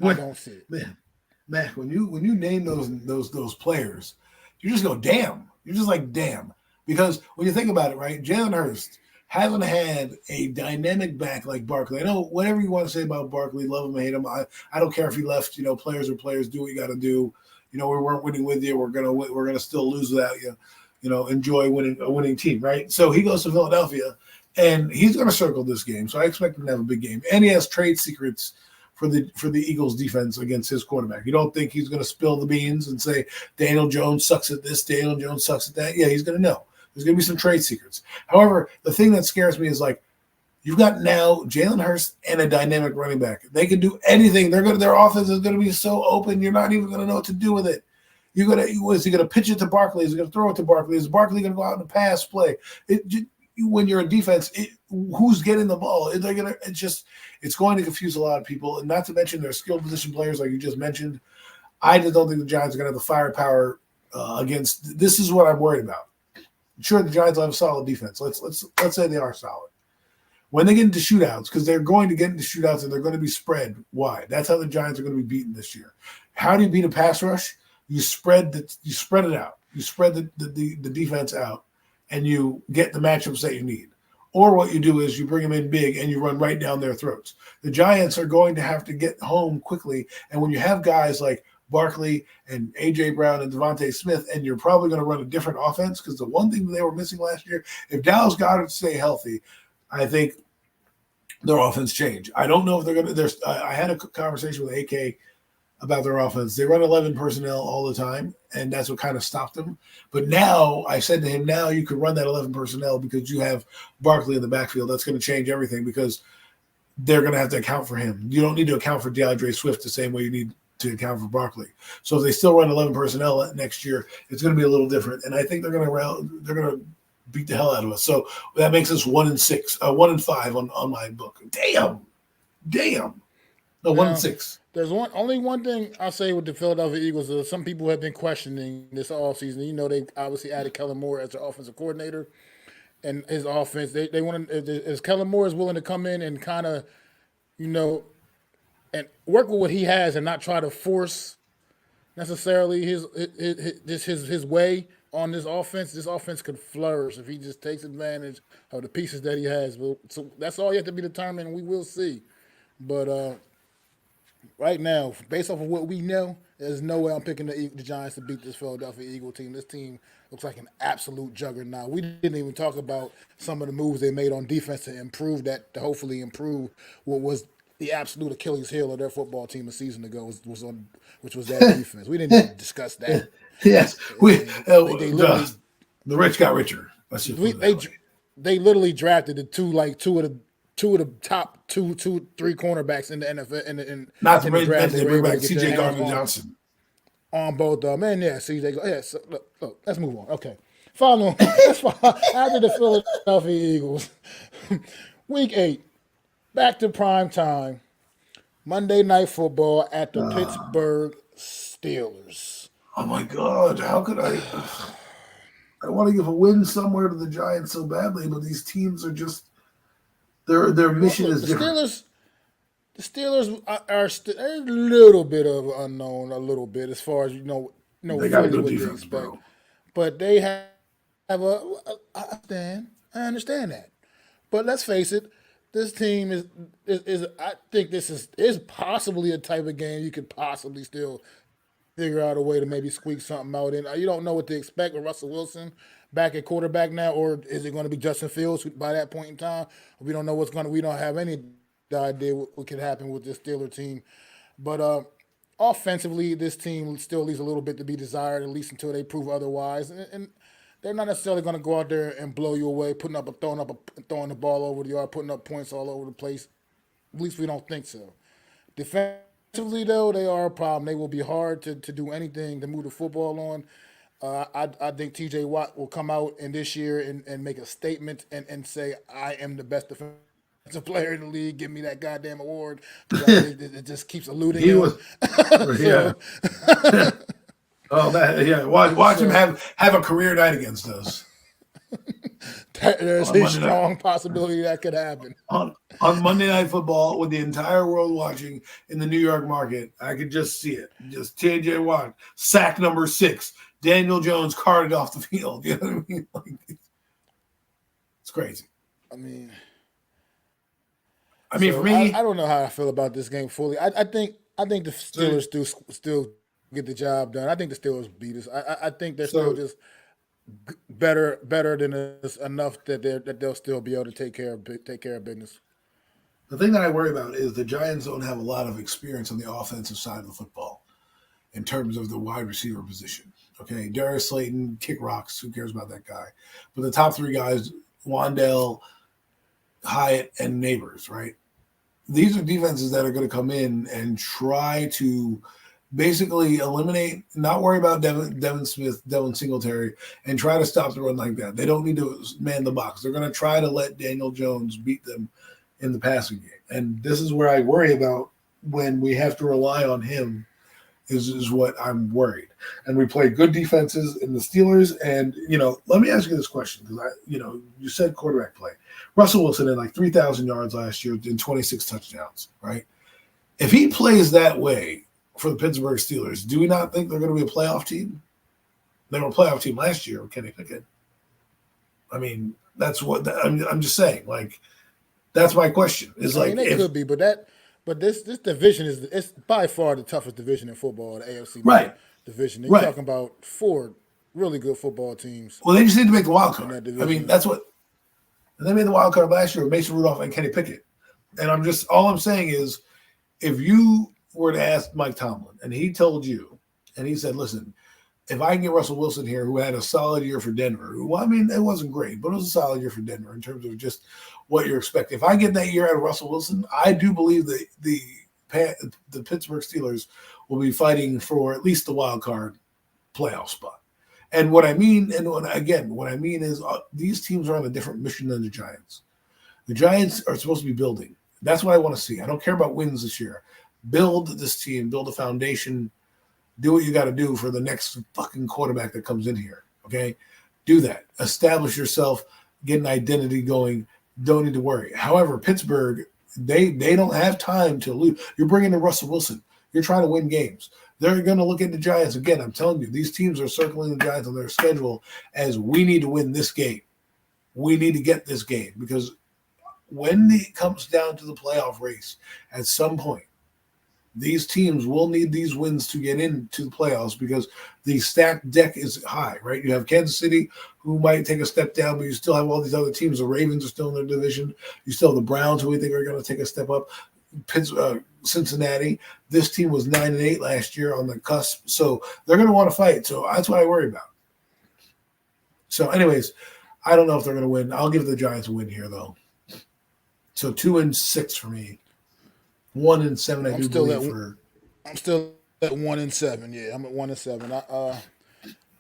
Speaker 1: I don't see it.
Speaker 2: Man, Mac, when you name those players, you just go, damn. You're just like, damn. Because when you think about it, right, Jalen Hurts hasn't had a dynamic back like Barkley. I know whatever you want to say about Barkley, love him, hate him. I don't care if he left. Players are players. Do what you got to do. We weren't winning with you. We're gonna still lose without you. Enjoy winning a winning team, right? So he goes to Philadelphia, and he's gonna circle this game. So I expect him to have a big game. And he has trade secrets for the Eagles defense against his quarterback. You don't think he's going to spill the beans and say Daniel Jones sucks at this, Daniel Jones sucks at that? Yeah, he's going to know. There's going to be some trade secrets. However, the thing that scares me is like you've got now Jalen Hurts and a dynamic running back. They can do anything. Their offense is going to be so open. You're not even going to know what to do with it. Is he going to pitch it to Barkley? Is he going to throw it to Barkley? Is Barkley going to go out and pass play? When you're a defense, who's getting the ball? It's going to confuse a lot of people, and not to mention their skill position players like you just mentioned. I just don't think the Giants are going to have the firepower against. This is what I'm worried about. Sure, the Giants will have a solid defense. Let's say they are solid. When they get into shootouts, because they're going to get into shootouts and they're going to be spread wide. That's how the Giants are going to be beaten this year. How do you beat a pass rush? You spread it out. You spread the defense out, and you get the matchups that you need. Or what you do is you bring them in big and you run right down their throats. The Giants are going to have to get home quickly, and when you have guys like Barkley and A.J. Brown and Devontae Smith, and you're probably going to run a different offense because the one thing they were missing last year, if Dallas Goedert stay healthy, I think their offense change. I don't know if they're going to. I had a conversation with AK about their offense. They run 11 personnel all the time, and that's what kind of stopped them. But now, I said to him, now you could run that 11 personnel because you have Barkley in the backfield. That's going to change everything because they're going to have to account for him. You don't need to account for DeAndre Swift the same way you need to account for Barkley. So if they still run 11 personnel next year, it's going to be a little different. And I think they're going to beat the hell out of us. So that makes us 1-6, 1-5 on my book. Damn. No, 1-6.
Speaker 1: There's only one thing I'll say with the Philadelphia Eagles is some people have been questioning this offseason. You know, they obviously added Kellen Moore as their offensive coordinator, and his offense. They want to, as Kellen Moore is willing to come in and kind of, and work with what he has and not try to force necessarily his way on this offense. This offense could flourish if he just takes advantage of the pieces that he has. So that's all yet to be determined, and we will see. But right now, based off of what we know, there's no way I'm picking the Giants to beat this Philadelphia Eagle team. This team looks like an absolute juggernaut. We didn't even talk about some of the moves they made on defense to hopefully improve what was the absolute Achilles heel of their football team a season ago, which was that defense. We didn't even discuss that.
Speaker 2: Yes,
Speaker 1: the
Speaker 2: rich got richer.
Speaker 1: They literally drafted two of the top two, 3 cornerbacks in the NFL.
Speaker 2: Not to bring back C.J. Gardner-Johnson
Speaker 1: on both of them. And yeah, C.J. Yeah, so look, let's move on. Okay, following after the Philadelphia Eagles, Week 8, back to prime time, Monday Night Football at the Pittsburgh Steelers.
Speaker 2: Oh my God! How could I? I want to give a win somewhere to the Giants so badly, but these teams are just. Their mission is different.
Speaker 1: The Steelers are a little bit of unknown, as far as
Speaker 2: they got a good defense, bro.
Speaker 1: But they have I understand that. But let's face it, this team is I think this is possibly a type of game you could possibly still figure out a way to maybe squeak something out in. You don't know what to expect with Russell Wilson back at quarterback now, or is it going to be Justin Fields by that point in time? We don't know we don't have any idea what could happen with this Steeler team. But offensively, this team still leaves a little bit to be desired, at least until they prove otherwise. And they're not necessarily going to go out there and blow you away, throwing the ball over the yard, putting up points all over the place. At least we don't think so. Defensively, though, they are a problem. They will be hard to do anything to move the football on. I think T.J. Watt will come out in this year and make a statement and say, I am the best defensive player in the league. Give me that goddamn award. It just keeps eluding him.
Speaker 2: Watch him have a career night against us.
Speaker 1: There's a strong possibility that could happen.
Speaker 2: On Monday Night Football, with the entire world watching in the New York market, I could just see it. Just T.J. Watt, sack number 6. Daniel Jones carted off the field. You know what I mean? It's crazy.
Speaker 1: I mean,
Speaker 2: for me,
Speaker 1: I don't know how I feel about this game fully. I think the Steelers do still get the job done. I think the Steelers beat us. I think they're still just better than us enough that they'll still be able to take care of business.
Speaker 2: The thing that I worry about is the Giants don't have a lot of experience on the offensive side of the football in terms of the wide receiver position. Okay, Darius Slayton, kick rocks. Who cares about that guy? But the top three guys, Wandale, Hyatt, and Neighbors, right? These are defenses that are going to come in and try to basically eliminate, not worry about Devin Smith, Devin Singletary, and try to stop the run like that. They don't need to man the box. They're going to try to let Daniel Jones beat them in the passing game. And this is where I worry about when we have to rely on him is what I'm worried. And we play good defenses in the Steelers. And, let me ask you this question because, you said quarterback play. Russell Wilson had like 3,000 yards last year and 26 touchdowns, right? If he plays that way for the Pittsburgh Steelers, do we not think they're going to be a playoff team? They were a playoff team last year with Kenny Pickett. I mean, that's what I'm just saying. Like, that's my question. Is like
Speaker 1: it could be, but this division it's by far the toughest division in football, the AFC
Speaker 2: right
Speaker 1: division. You're
Speaker 2: right.
Speaker 1: talking about 4 really good football teams.
Speaker 2: Well, they just need to make the wild card. I mean, that's what they made the wild card last year with Mason Rudolph and Kenny Pickett. And all I'm saying is, if you were to ask Mike Tomlin and he told you, and he said, listen, if I can get Russell Wilson here, who had a solid year for Denver, well, I mean, it wasn't great, but it was a solid year for Denver in terms of just what you're expecting. If I get that year out of Russell Wilson, I do believe that the Pittsburgh Steelers will be fighting for at least the wild card playoff spot. And what I mean, is these teams are on a different mission than the Giants. The Giants are supposed to be building. That's what I want to see. I don't care about wins this year. Build this team, build a foundation, do what you got to do for the next fucking quarterback that comes in here, okay? Do that. Establish yourself, get an identity going. Don't need to worry. However, Pittsburgh, they don't have time to lose. You're bringing in Russell Wilson. You're trying to win games. They're going to look at the Giants. Again, I'm telling you, these teams are circling the Giants on their schedule as we need to win this game. We need to get this game because when it comes down to the playoff race, at some point, these teams will need these wins to get into the playoffs because the stacked deck is high, right? You have Kansas City, who might take a step down, but you still have all these other teams. The Ravens are still in their division. You still have the Browns, who we think are going to take a step up. Cincinnati, this team was 9-8 last year on the cusp, so they're going to want to fight. So that's what I worry about. So, anyways, I don't know if they're going to win. I'll give the Giants a win here, though. So 2-6 for me. 1-7, I do believe.
Speaker 1: I'm still at 1-7. Yeah, I'm at 1-7.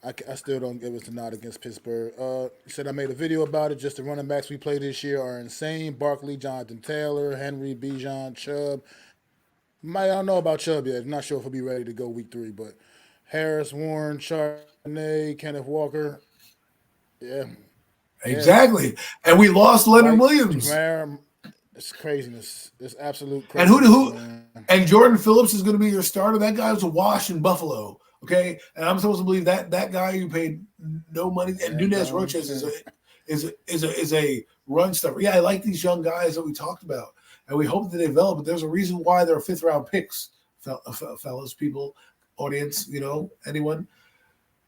Speaker 1: I still don't give us the nod against Pittsburgh. You said I made a video about it. Just the running backs we play this year are insane. Barkley, Jonathan Taylor, Henry, Bijan, Chubb. I don't know about Chubb yet. I'm not sure if he'll be ready to go week 3, but Harris, Warren, Chardonnay, Kenneth Walker. Yeah.
Speaker 2: Exactly. Yeah. And we lost Leonard Williams.
Speaker 1: It's craziness. It's absolute craziness.
Speaker 2: And who? And Jordan Phillips is going to be your starter. That guy was a wash in Buffalo. Okay, and I'm supposed to believe that guy you paid no money. And Nunez Roches is a run stuffer. Yeah, I like these young guys that we talked about, and we hope that they develop. But there's a reason why they're 5th round picks, fellas, people, audience. Anyone.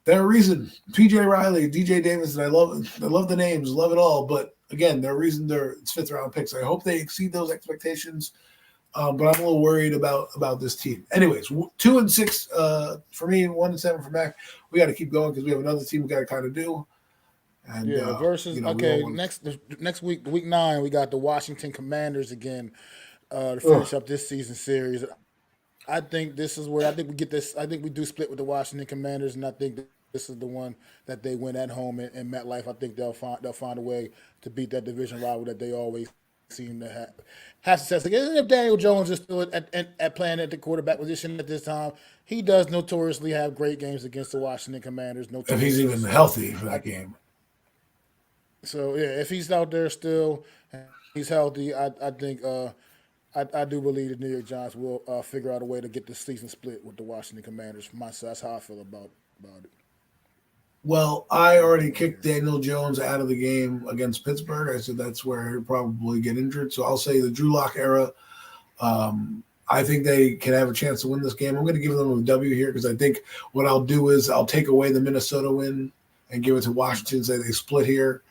Speaker 2: There's a reason. P.J. Riley, DJ Davis, and I love the names, love it all. But again, there's a reason it's 5th round picks. I hope they exceed those expectations. But I'm a little worried about this team. Anyways, 2-6 for me, 1-7 for Mac. We got to keep going because we have another team we got to kind of do. And
Speaker 1: versus next week, week 9, we got the Washington Commanders again to finish up this season series. I think this is where we get this. I think we do split with the Washington Commanders, and I think this is the one that they win at home in MetLife. I think they'll find a way to beat that division rival that they always seem to have success against. And if Daniel Jones is still at playing at the quarterback position at this time, he does notoriously have great games against the Washington Commanders.
Speaker 2: If he's even healthy for that game.
Speaker 1: So yeah, if he's out there still and he's healthy, I think I do believe the New York Giants will figure out a way to get the season split with the Washington Commanders. That's how I feel about it.
Speaker 2: Well, I already kicked Daniel Jones out of the game against Pittsburgh. I said that's where he'll probably get injured. So I'll say the Drew Lock era. I think they can have a chance to win this game. I'm going to give them a W here because I think what I'll do is I'll take away the Minnesota win and give it to Washington. Say they split here.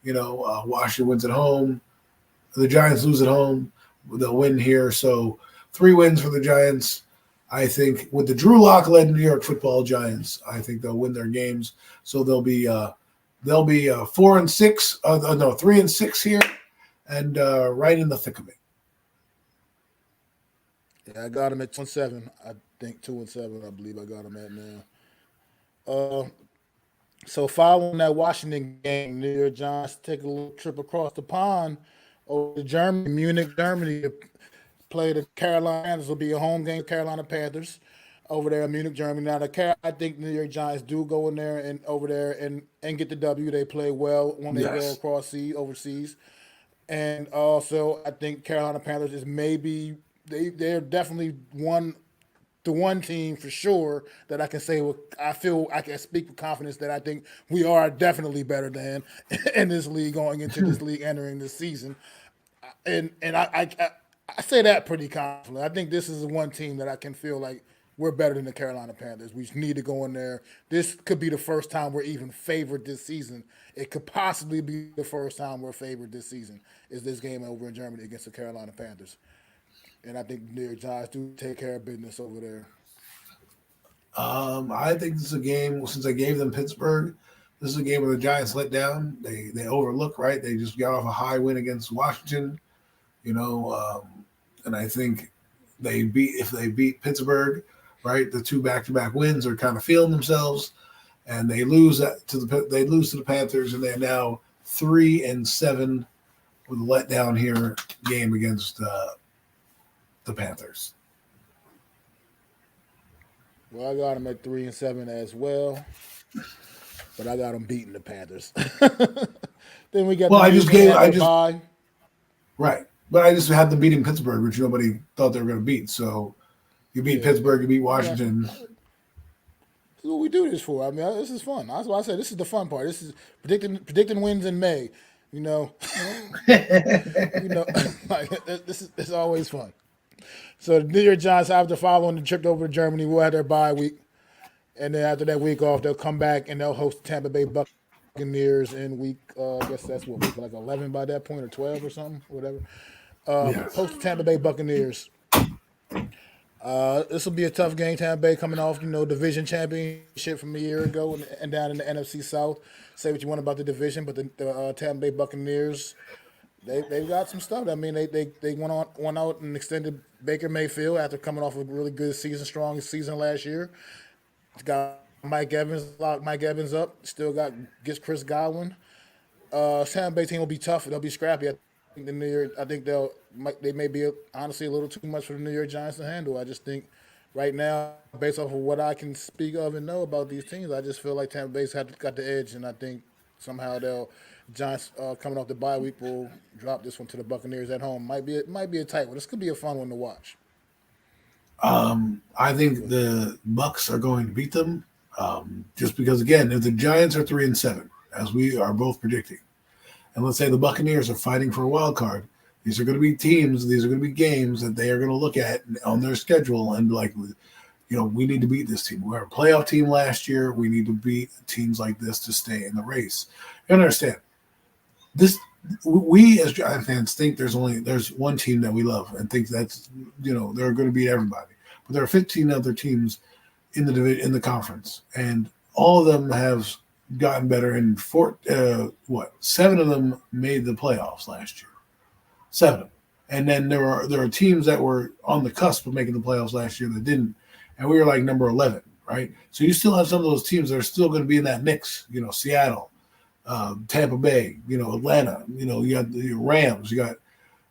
Speaker 2: Washington wins at home. The Giants lose at home. they'll win here. So 3 wins for the Giants. I think with the Drew Lock-led New York Football Giants, I think they'll win their games. So they'll be 4-6. No, 3-6 here, and right in the thick of it.
Speaker 1: Yeah, I got them at 2-7. I think 2-7. I believe I got them at now. Uh, so following that Washington game, New York Giants take a little trip across the pond over to Germany, Munich, Germany, to play the Carolina Panthers. Will be a home game, Carolina Panthers, over there in Munich, Germany. Now, I think New York Giants do go in there and over there and get the W. They play well when they go
Speaker 2: Yes.
Speaker 1: across overseas. And also, I think Carolina Panthers is maybe they're definitely the one team for sure that I can say I feel I can speak with confidence that I think we are definitely better than in this league going into this league entering this season. And I say that pretty confidently. I think this is the one team that I can feel like we're better than the Carolina Panthers. We just need to go in there. This could be the first time we're even favored this season. It could possibly be the first time we're favored this season. Is this game over in Germany against the Carolina Panthers? And I think the New York Giants do take care of business over there.
Speaker 2: I think this is a game, since I gave them Pittsburgh, this is a game where the Giants let down. They overlook, right? They just got off a high win against Washington, and I think if they beat Pittsburgh, right, the 2 back-to-back wins are kind of feeling themselves, and they lose to the Panthers, and they're now 3-7 with a letdown here game against the Panthers.
Speaker 1: Well, I got them at 3-7 as well, but I got them beating the Panthers. Then we got bye.
Speaker 2: Right, but I just had them beating Pittsburgh, which nobody thought they were going to beat. So you beat Pittsburgh, you beat Washington.
Speaker 1: Yeah. This is what we do this for. I mean, this is fun. That's why I said this is the fun part. This is predicting wins in May. Like this is always fun. So the New York Giants, after following the trip over to Germany, will have their bye week, and then after that week off, they'll come back and they'll host the Tampa Bay Buccaneers in week. I guess that's week like 11 by that point, or 12 or something, whatever. Host the Tampa Bay Buccaneers. This will be a tough game. Tampa Bay coming off, division championship from a year ago and down in the NFC South. Say what you want about the division, but the Tampa Bay Buccaneers, they've got some stuff. I mean, they went out and extended Baker Mayfield after coming off a really good season, strong season last year. Got Mike Evans, locked Mike Evans up. Still gets Chris Godwin. Tampa Bay team will be tough. They'll be scrappy. I think they may be honestly a little too much for the New York Giants to handle. I just think right now, based off of what I can speak of and know about these teams, I just feel like Tampa Bay's got the edge, and I think somehow Giants coming off the bye week will drop this one to the Buccaneers at home. Might be a tight one. This could be a fun one to watch.
Speaker 2: I think the Bucs are going to beat them, just because, again, if the Giants are 3-7, as we are both predicting, and let's say the Buccaneers are fighting for a wild card, these are going to be games that they are going to look at on their schedule and be like, we need to beat this team. We were a playoff team last year. We need to beat teams like this to stay in the race. You understand? We as Giants fans think there's one team that we love and think that's they're going to beat everybody. But there are 15 other teams in the conference, and all of them have gotten better. And 7 of them made the playoffs last year. 7 of them. And then there are teams that were on the cusp of making the playoffs last year that didn't, and we were like number 11, right? So you still have some of those teams that are still going to be in that mix. Seattle, Tampa Bay, Atlanta. You got the Rams, you got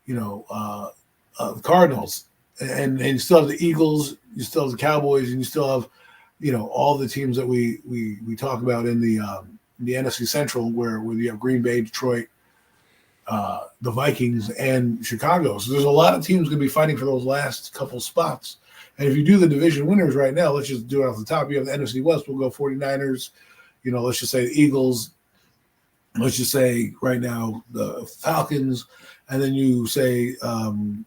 Speaker 2: the Cardinals, and you still have the Eagles, you still have the Cowboys, and you still have all the teams that we talk about in the NFC Central, where you have Green Bay, Detroit, the Vikings, and Chicago. So there's a lot of teams going to be fighting for those last couple spots. And if you do the division winners right now, let's just do it off the top. You have the NFC West. We'll go 49ers. Let's just say the Eagles. Let's just say right now the Falcons, and then you say in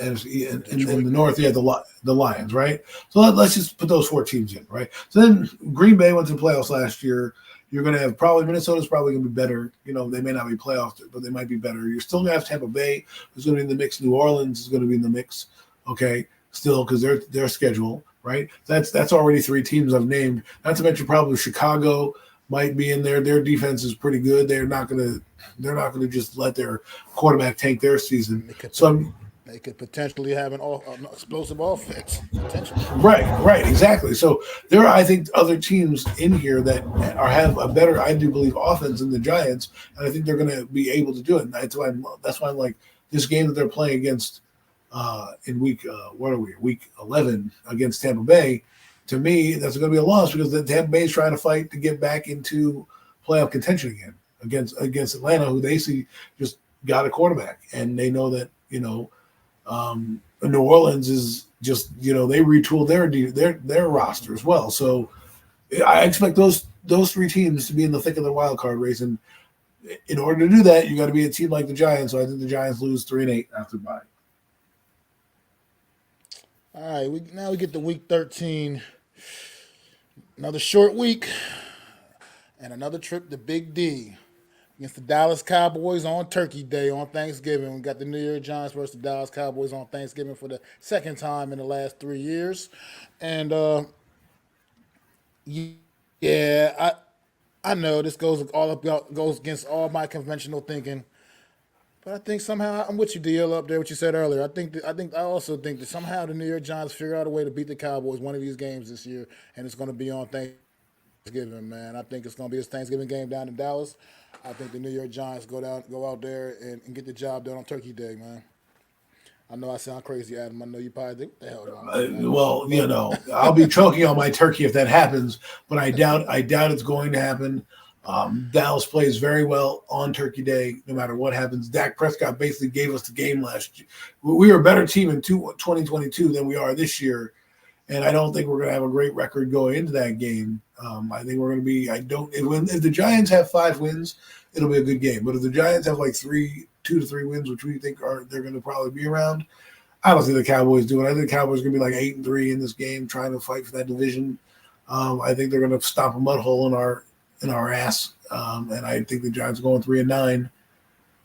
Speaker 2: the North, you have the Lions, right? So let's just put those 4 teams in, right? So then Green Bay went to the playoffs last year. You're going to have probably Minnesota's probably going to be better. They may not be playoffs, but they might be better. You're still going to have Tampa Bay, who's going to be in the mix. New Orleans is going to be in the mix. Okay, still because their schedule, right? That's already 3 teams I've named. Not to mention probably Chicago might be in there. Their defense is pretty good. They're not going to just let their quarterback tank their season.
Speaker 1: They could potentially have an explosive offense. Potentially.
Speaker 2: Right, exactly. So there are, I think, other teams in here that have a better, I do believe, offense than the Giants, and I think they're going to be able to do it. And that's why I'm like this game that they're playing against in week 11 against Tampa Bay. To me, that's going to be a loss because the Tampa Bay is trying to fight to get back into playoff contention again against Atlanta, who they see just got a quarterback, and they know that New Orleans is just they retooled their roster as well. So I expect those 3 teams to be in the thick of the wild card race, and in order to do that, you got to be a team like the Giants. So I think the Giants lose 3-8 after bye.
Speaker 1: All right, now we get to week 13. Another short week and another trip to Big D against the Dallas Cowboys on Turkey Day on Thanksgiving. We got the New York Giants versus the Dallas Cowboys on Thanksgiving for the second time in the last 3 years. And I know this goes against all my conventional thinking. But I think somehow I'm with you, DL, up there. What you said earlier. I also think that somehow the New York Giants figure out a way to beat the Cowboys one of these games this year, and it's going to be on Thanksgiving, man. I think it's going to be a Thanksgiving game down in Dallas. I think the New York Giants go out there and get the job done on Turkey Day, man. I know I sound crazy, Adam. I know you probably think, what the hell?
Speaker 2: I'll be choking on my turkey if that happens, but I doubt it's going to happen. Dallas plays very well on Turkey Day, no matter what happens. Dak Prescott basically gave us the game last year. We were a better team in 2022 than we are this year, and I don't think we're going to have a great record going into that game. I think we're going to be. If the Giants have 5 wins, it'll be a good game. But if the Giants have like 2 to 3 wins, which we think they're going to probably be around, I don't think the Cowboys do it. I think the Cowboys are going to be like 8-3 in this game, trying to fight for that division. I think they're going to stomp a mud hole in our ass, and I think the Giants are going 3-9,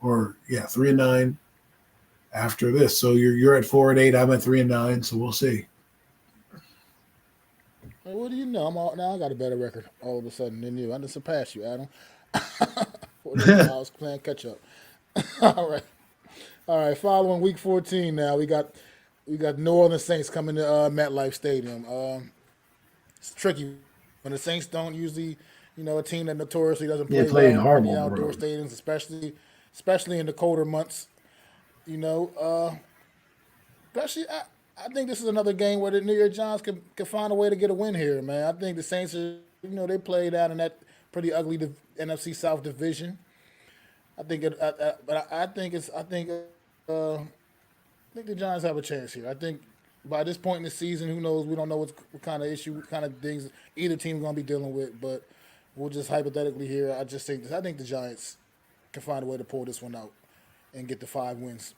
Speaker 2: 3-9 after this. So you're at 4-8. I'm at 3-9. So we'll see.
Speaker 1: Well, what do you know? I got a better record all of a sudden than you. I just surpassed you, Adam. I was playing catch up. All right. Following week 14 now, we got New Orleans Saints coming to MetLife Stadium. It's tricky when the Saints don't usually. A team that notoriously doesn't play well in the outdoor stadiums, especially in the colder months. Especially, I think this is another game where the New York Giants can find a way to get a win here, man. I think the Saints are, they played out in that pretty ugly NFC South division. I think the Giants have a chance here. I think by this point in the season, who knows? We don't know what kind of issue, what kind of things either team's going to be dealing with, but. We'll just hypothetically here. I think the Giants can find a way to pull this one out and get the 5 wins.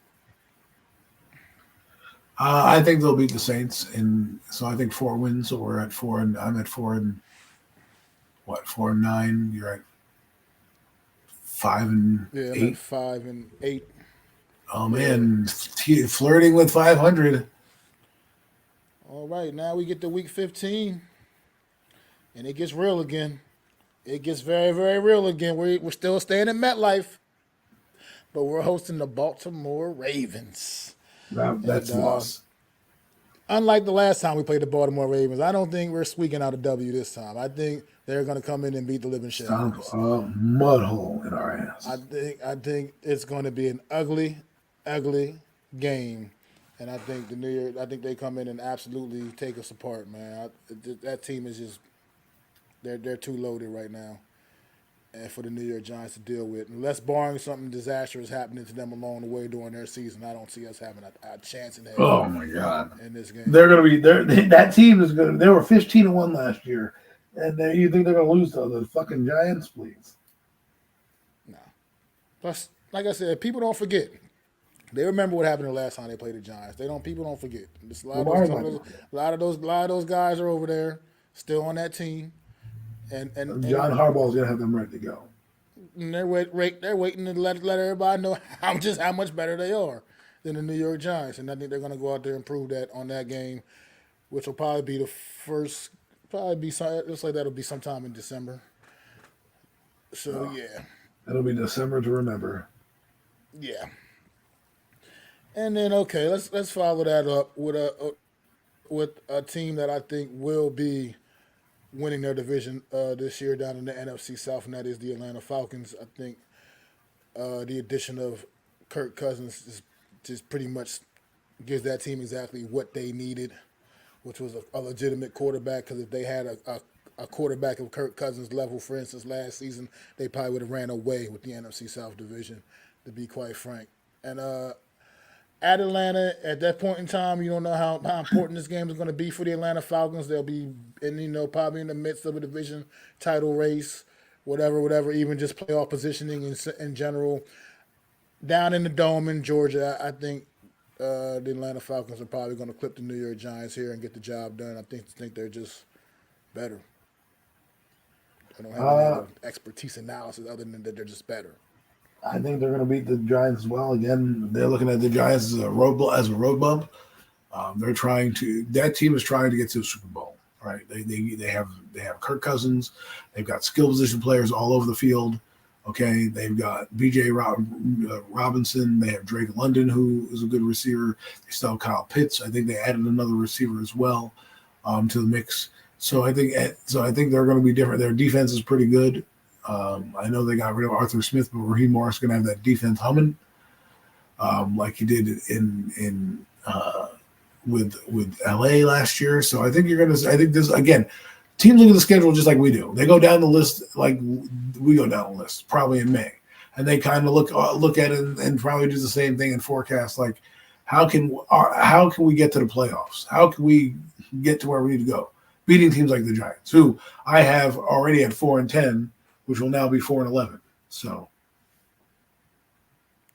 Speaker 2: I think they'll beat the Saints, and so I think 4 wins. So we're at 4, and I'm at 4 and 4-9. You're at 5 and 8.
Speaker 1: I'm at 5 and 8.
Speaker 2: Oh man, flirting with 500.
Speaker 1: All right, now we get to week 15, and it gets real again. It gets very, very real again. We're still staying in MetLife, but we're hosting the Baltimore Ravens.
Speaker 2: That's loss.
Speaker 1: Unlike the last time we played the Baltimore Ravens, I don't think we're squeaking out a W this time. I think they're going to come in and beat the living shit out of us.
Speaker 2: A mud hole in our ass.
Speaker 1: I think it's going to be an ugly, ugly game, and I think they come in and absolutely take us apart, man. That team is just. They're too loaded right now, and for the New York Giants to deal with, unless barring something disastrous happening to them along the way during their season, I don't see us having a chance in hell.
Speaker 2: Oh my God!
Speaker 1: In this game,
Speaker 2: they're going to be that team is going. They were 15-1 last year, and you think they're going to lose to the fucking Giants, please?
Speaker 1: No. Plus, like I said, people don't forget. They remember what happened the last time they played the Giants. People don't forget. A lot of those guys are over there, still on that team.
Speaker 2: John Harbaugh's gonna have them ready to go.
Speaker 1: And they're waiting to let everybody know how much better they are than the New York Giants, and I think they're going to go out there and prove that on that game, which will probably be the first, probably be some, looks like that'll be sometime in December. So yeah,
Speaker 2: It'll be December to remember.
Speaker 1: yeah, and then okay, let's follow that up with a team that I think will be winning their division this year down in the NFC South, and that is the Atlanta Falcons. I think the addition of Kirk Cousins is just pretty much gives that team exactly what they needed, which was a legitimate quarterback. Because if they had a quarterback of Kirk Cousins' level, for instance, last season, they probably would have ran away with the NFC South division, to be quite frank. And at Atlanta, at that point in time, you don't know how important this game is going to be for the Atlanta Falcons. They'll be, probably in the midst of a division title race, whatever, even just playoff positioning in general. Down in the Dome in Georgia, I think the Atlanta Falcons are probably going to clip the New York Giants here and get the job done. I think they're just better. I don't have any other expertise analysis other than that they're just better.
Speaker 2: I think they're going to beat the Giants as well. Again, they're looking at the Giants as a road bump. That team is trying to get to the Super Bowl, right? They have Kirk Cousins. They've got skill position players all over the field. Okay, they've got B.J. Robinson. They have Drake London, who is a good receiver. They still have Kyle Pitts. I think they added another receiver as well to the mix. So I think they're going to be different. Their defense is pretty good. I know they got rid of Arthur Smith, but Raheem Morris is going to have that defense humming, like he did with LA last year. So I think I think this again. Teams look at the schedule just like we do. They go down the list like we go down the list, probably in May, and they kind of look at it and probably do the same thing and forecast like how can we get to the playoffs? How can we get to where we need to go? Beating teams like the Giants, who I have already at 4-10. Which will now be 4-11. So,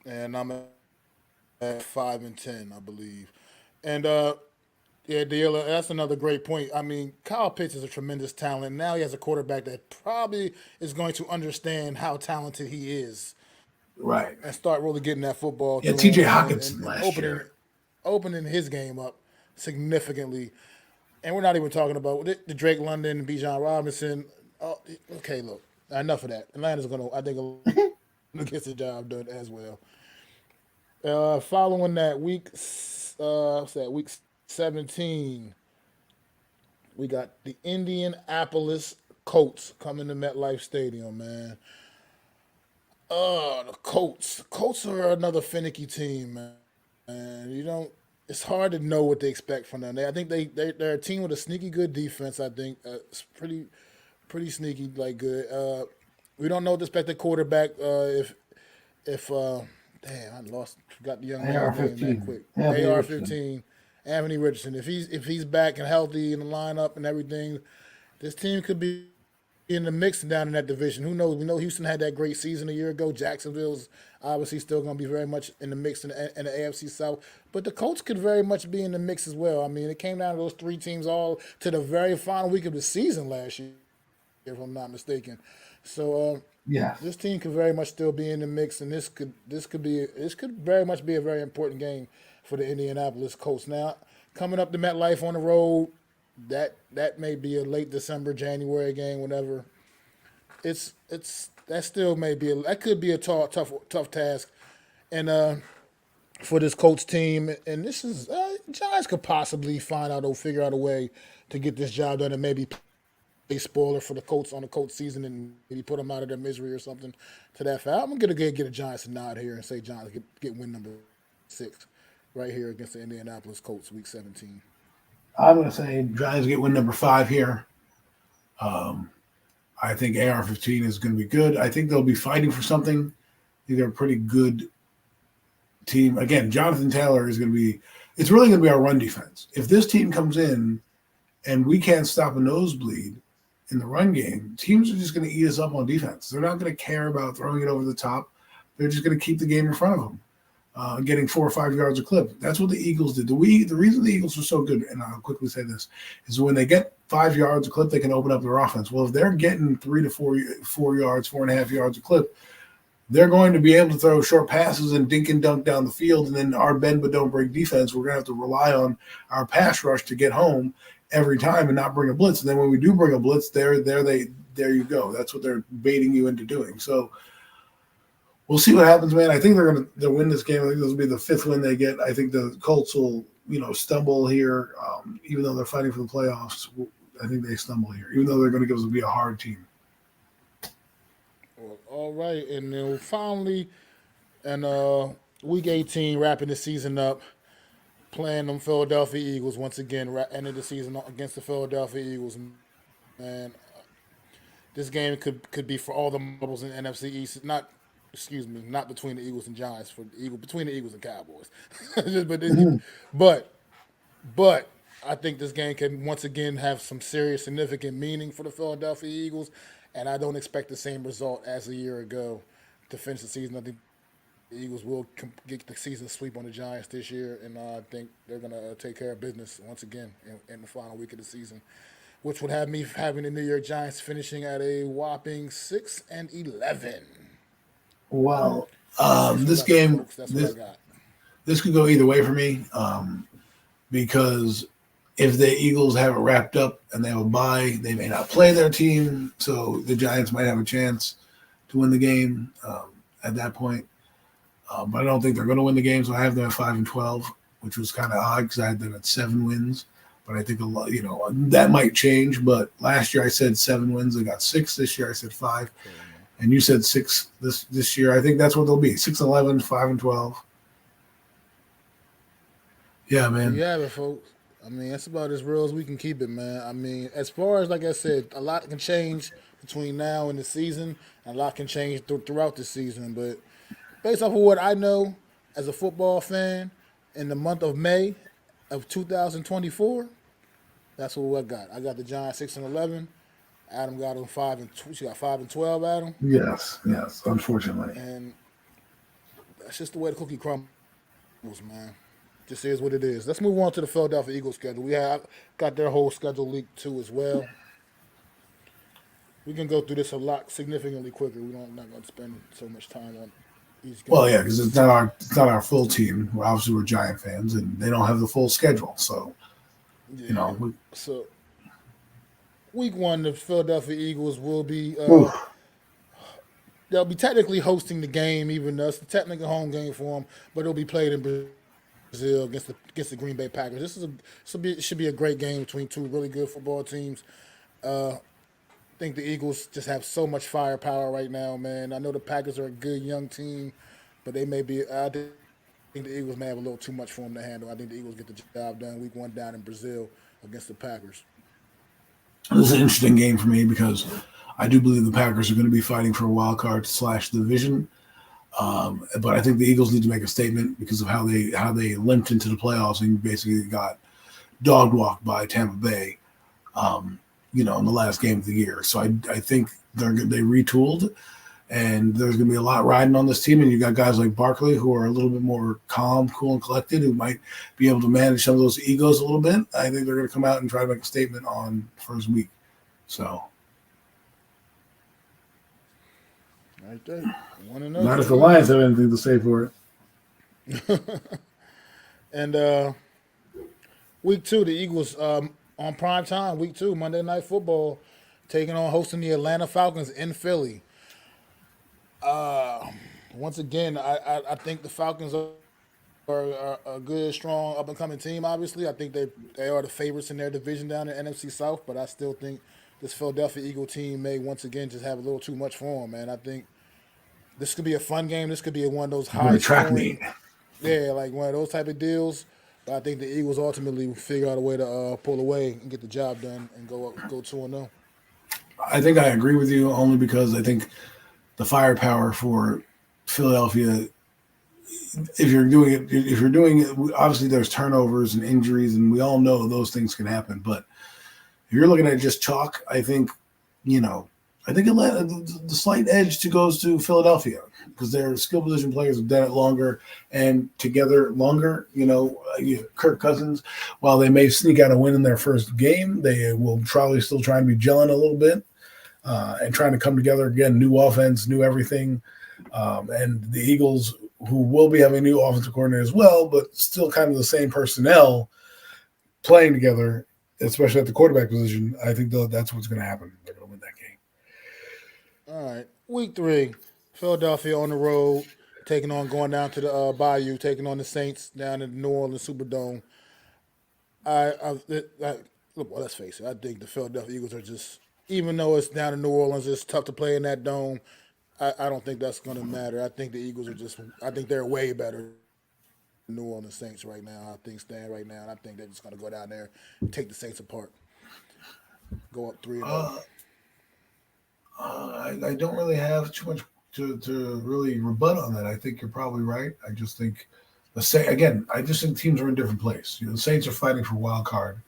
Speaker 1: and I'm at 5-10, I believe. And Deal, that's another great point. I mean, Kyle Pitts is a tremendous talent. Now he has a quarterback that probably is going to understand how talented he is,
Speaker 2: right,
Speaker 1: and start really getting that football.
Speaker 2: Yeah, T.J. Hawkinson last year,
Speaker 1: opening his game up significantly. And we're not even talking about the Drake London, Bijan Robinson. Oh, okay, look. Enough of that. Atlanta's I think, get the job done as well. Following that, week 17, we got the Indianapolis Colts coming to MetLife Stadium, man. The Colts. Colts are another finicky team, man. And it's hard to know what they expect from them. I think they're a team with a sneaky good defense. I think it's pretty sneaky, like good. We don't know what to expect the quarterback. If I forgot the young man's name that quick. AR-15, Anthony Richardson. If he's back and healthy in the lineup and everything, this team could be in the mix down in that division. Who knows? We know Houston had that great season a year ago. Jacksonville's obviously still going to be very much in the mix in the AFC South. But the Colts could very much be in the mix as well. I mean, it came down to those three teams all to the very final week of the season last year, if I'm not mistaken. So this team could very much still be in the mix, and this could very much be a very important game for the Indianapolis Colts. Now, coming up to MetLife on the road, that may be a late December, January game, whatever. That could be a tough task, and for this Colts team, and this is Giants could possibly figure out a way to get this job done, and maybe a spoiler for the Colts on the Colts season and maybe put them out of their misery or something to that fact. I'm going to get a Giants a nod here and say Giants get win number 6 right here against the Indianapolis Colts, week 17.
Speaker 2: I'm going to say Giants get win number 5 here. I think AR-15 is going to be good. I think they'll be fighting for something. I think they're a pretty good team. Again, Jonathan Taylor is going to be – it's really going to be our run defense. If this team comes in and we can't stop a nosebleed – in the run game, teams are just going to eat us up on defense. They're not going to care about throwing it over the top. They're just going to keep the game in front of them. getting 4 or 5 yards a clip. That's what the Eagles did. The reason the Eagles are so good, and I'll quickly say this, is when they get 5 yards a clip, they can open up their offense. Well, if they're getting 3 to 4 yards, 4.5 yards a clip, they're going to be able to throw short passes and dink and dunk down the field. And then our bend but don't break defense, we're going to have to rely on our pass rush to get home every time and not bring a blitz. And then when we do bring a blitz, there you go. That's what they're baiting you into doing. So we'll see what happens, man. I think they'll win this game. I think this will be the 5th win they get. I think the Colts will, stumble here, even though they're fighting for the playoffs. I think they stumble here, even though they're going to give us be a hard team.
Speaker 1: Well, all right, and then finally, and week 18, wrapping the season up, playing them Philadelphia Eagles once again. Ended the season against the Philadelphia Eagles, man. This game could be for all the marbles in the NFC East. Not between the Eagles and Giants, between the Eagles and Cowboys. but I think this game can once again have some serious, significant meaning for the Philadelphia Eagles, and I don't expect the same result as a year ago to finish the season. I think the Eagles will get the season sweep on the Giants this year, and I think they're going to take care of business once again in the final week of the season, which would have me having the New York Giants finishing at a whopping 6-11.
Speaker 2: Well, this game,
Speaker 1: folks, that's what I got.
Speaker 2: This could go either way for me, because if the Eagles have it wrapped up and they have a bye, they may not play their team, so the Giants might have a chance to win the game at that point. But I don't think they're going to win the game, so I have them at 5-12, which was kind of odd because I had them at 7 wins. But I think a lot, that might change. But last year I said 7 wins, I got 6. This year I said 5, and you said 6 this year. I think that's what they'll be: 6-11, 5-12. Yeah, man.
Speaker 1: You have it, folks. I mean, that's about as real as we can keep it, man. I mean, as far as, like I said, a lot can change between now and the season, and a lot can change throughout the season. But based off of what I know as a football fan, in the month of May of 2024, that's what I got. I got the Giants 6-11. Adam got them 5-12. You got 5-12, Adam.
Speaker 2: Yes. Unfortunately,
Speaker 1: and that's just the way the cookie crumbles, man. Just is what it is. Let's move on to the Philadelphia Eagles schedule. We have got their whole schedule leaked too as well. We can go through this a lot significantly quicker. Not going to spend so much time on these games.
Speaker 2: Well, yeah, because it's not our full team. We're Giant fans, and they don't have the full schedule. So,
Speaker 1: So, week 1, the Philadelphia Eagles will be. They'll be technically hosting the game, even though it's a technical home game for them, but it'll be played in Brazil against the Green Bay Packers. It should be a great game between two really good football teams. I think the Eagles just have so much firepower right now, man. I know the Packers are a good young team, but they may be. I think the Eagles may have a little too much for them to handle. I think the Eagles get the job done week 1 down in Brazil against the Packers.
Speaker 2: This is an interesting game for me because I do believe the Packers are going to be fighting for a wild card / division. But I think the Eagles need to make a statement because of how they limped into the playoffs and basically got dog walked by Tampa Bay, in the last game of the year. So I think they retooled, and there's going to be a lot riding on this team. And you got guys like Barkley who are a little bit more calm, cool, and collected, who might be able to manage some of those egos a little bit. I think they're going to come out and try to make a statement on the first week. So.
Speaker 1: Right there.
Speaker 2: Not if the Lions have anything to say for
Speaker 1: it. And week 2, the Eagles on prime time, week 2, Monday Night Football, hosting the Atlanta Falcons in Philly. Once again, I think the Falcons are a good, strong, up-and-coming team, obviously. I think they are the favorites in their division down in NFC South, but I still think this Philadelphia Eagle team may once again just have a little too much for them, man. I think this could be a fun game. This could be one of those high-scoring, like one of those type of deals. But I think the Eagles ultimately will figure out a way to pull away and get the job done and go 2-0.
Speaker 2: I think I agree with you only because I think the firepower for Philadelphia, if you're doing it, obviously there's turnovers and injuries, and we all know those things can happen. But if you're looking at just chalk, I think, I think Atlanta, the slight edge to goes to Philadelphia because their skill position players have done it longer and together longer. Kirk Cousins, while they may sneak out a win in their first game, they will probably still try and be gelling a little bit and trying to come together again. New offense, new everything, and the Eagles, who will be having a new offensive coordinator as well, but still kind of the same personnel playing together, especially at the quarterback position. I think that's what's going to happen. They're going to win that game.
Speaker 1: All right, week 3, Philadelphia on the road, going down to the Bayou, taking on the Saints down in the New Orleans Superdome. I look. Well, let's face it. I think the Philadelphia Eagles are just, even though it's down in New Orleans, it's tough to play in that dome. I don't think that's going to matter. I think the Eagles are just. I think they're way better than New Orleans Saints right now. I think stand right now, and I think they're just going to go down there, take the Saints apart, go up 3-0.
Speaker 2: Uh, I don't really have too much to really rebut on that. I think you're probably right. I just think again, I just think teams are in different place. The Saints are fighting for wild card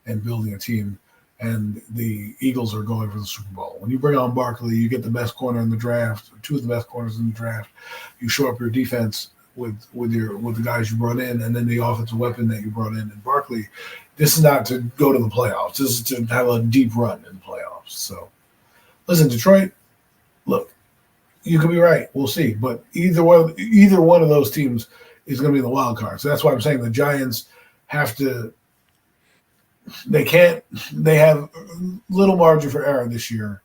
Speaker 2: and building a team, and the Eagles are going for the Super Bowl. When you bring on Barkley, you get the best corner in the draft, two of the best corners in the draft. You shore up your defense with the guys you brought in, and then the offensive weapon that you brought in. And Barkley, this is not to go to the playoffs. This is to have a deep run in the playoffs. So, listen, Detroit. Look, you could be right. We'll see. But either one of those teams is going to be the wild card. So that's why I'm saying the Giants have to. They can't. They have little margin for error this year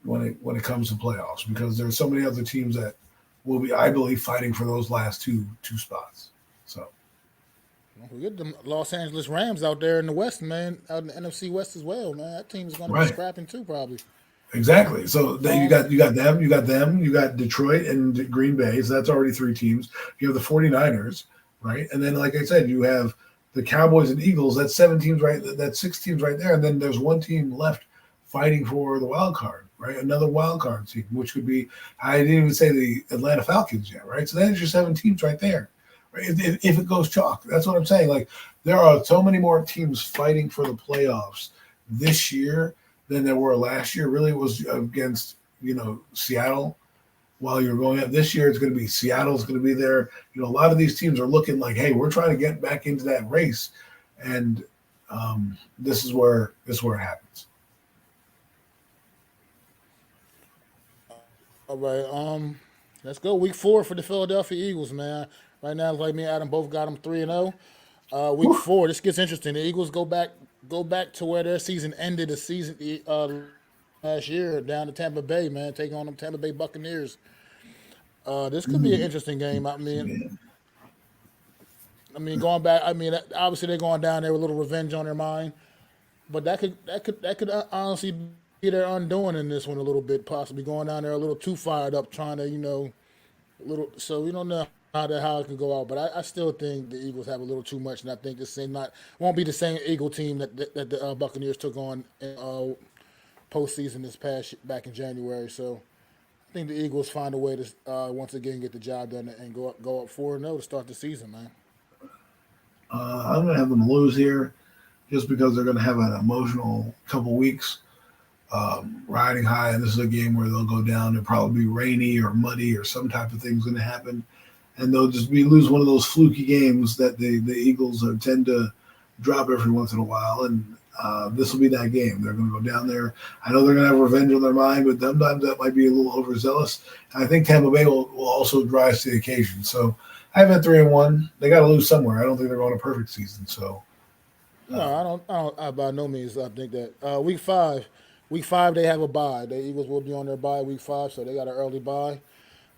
Speaker 2: when it comes to playoffs because there's so many other teams that will be, I believe, fighting for those last two spots. So
Speaker 1: We get the Los Angeles Rams out there in the West, man, out in the NFC West as well, man. That team is going to be
Speaker 2: right,
Speaker 1: scrapping too, probably.
Speaker 2: exactly. So then
Speaker 1: Um,
Speaker 2: you got Detroit and Green Bay. So that's already three teams. You have the 49ers, right? And then, like I said, you have the Cowboys and Eagles. That's seven teams, right? That's six teams right there. And then there's one team left fighting for the wild card, right? Another wild card team, which could be, I didn't even say the Atlanta Falcons yet, right? So there's your seven teams right there, right? If it goes chalk, that's what I'm saying. Like there are so many more teams fighting for the playoffs this year than there were last year. Really, it was against Seattle. While you're going up this year, it's going to be Seattle's going to be there. A lot of these teams are looking like, hey, we're trying to get back into that race, and this is where it happens.
Speaker 1: all right, let's go week 4 for the Philadelphia Eagles, man. Right now, it's like me and Adam both got them 3-0. Week
Speaker 2: Whew.
Speaker 1: 4, this gets interesting. The Eagles go back to where their season ended the season last year down to Tampa Bay, man, taking on them Tampa Bay Buccaneers. This could be an interesting game.
Speaker 2: Man.
Speaker 1: Going back. Obviously they're going down there with a little revenge on their mind, but that could honestly be their undoing in this one a little bit. Possibly going down there a little too fired up, trying to a little. So we don't know how it can go out, but I still think the Eagles have a little too much, and I think this same not won't be the same Eagle team that the Buccaneers took on in postseason this past back in January. So I think the Eagles find a way to once again get the job done and go up 4-0 to start the season, man.
Speaker 2: I'm going to have them lose here just because they're going to have an emotional couple weeks riding high. And this is a game where they'll go down. It'll probably be rainy or muddy or some type of thing's going to happen. And they'll just lose one of those fluky games that the Eagles tend to drop every once in a while. And this will be that game. They're going to go down there. I know they're going to have revenge on their mind, but sometimes that might be a little overzealous. And I think Tampa Bay will also rise to the occasion. So I have it 3-1. They got to lose somewhere. I don't think they're going a perfect season. So
Speaker 1: No, I by no means. I think that week 5 they have a bye. The Eagles will be on their bye week 5, so they got an early bye.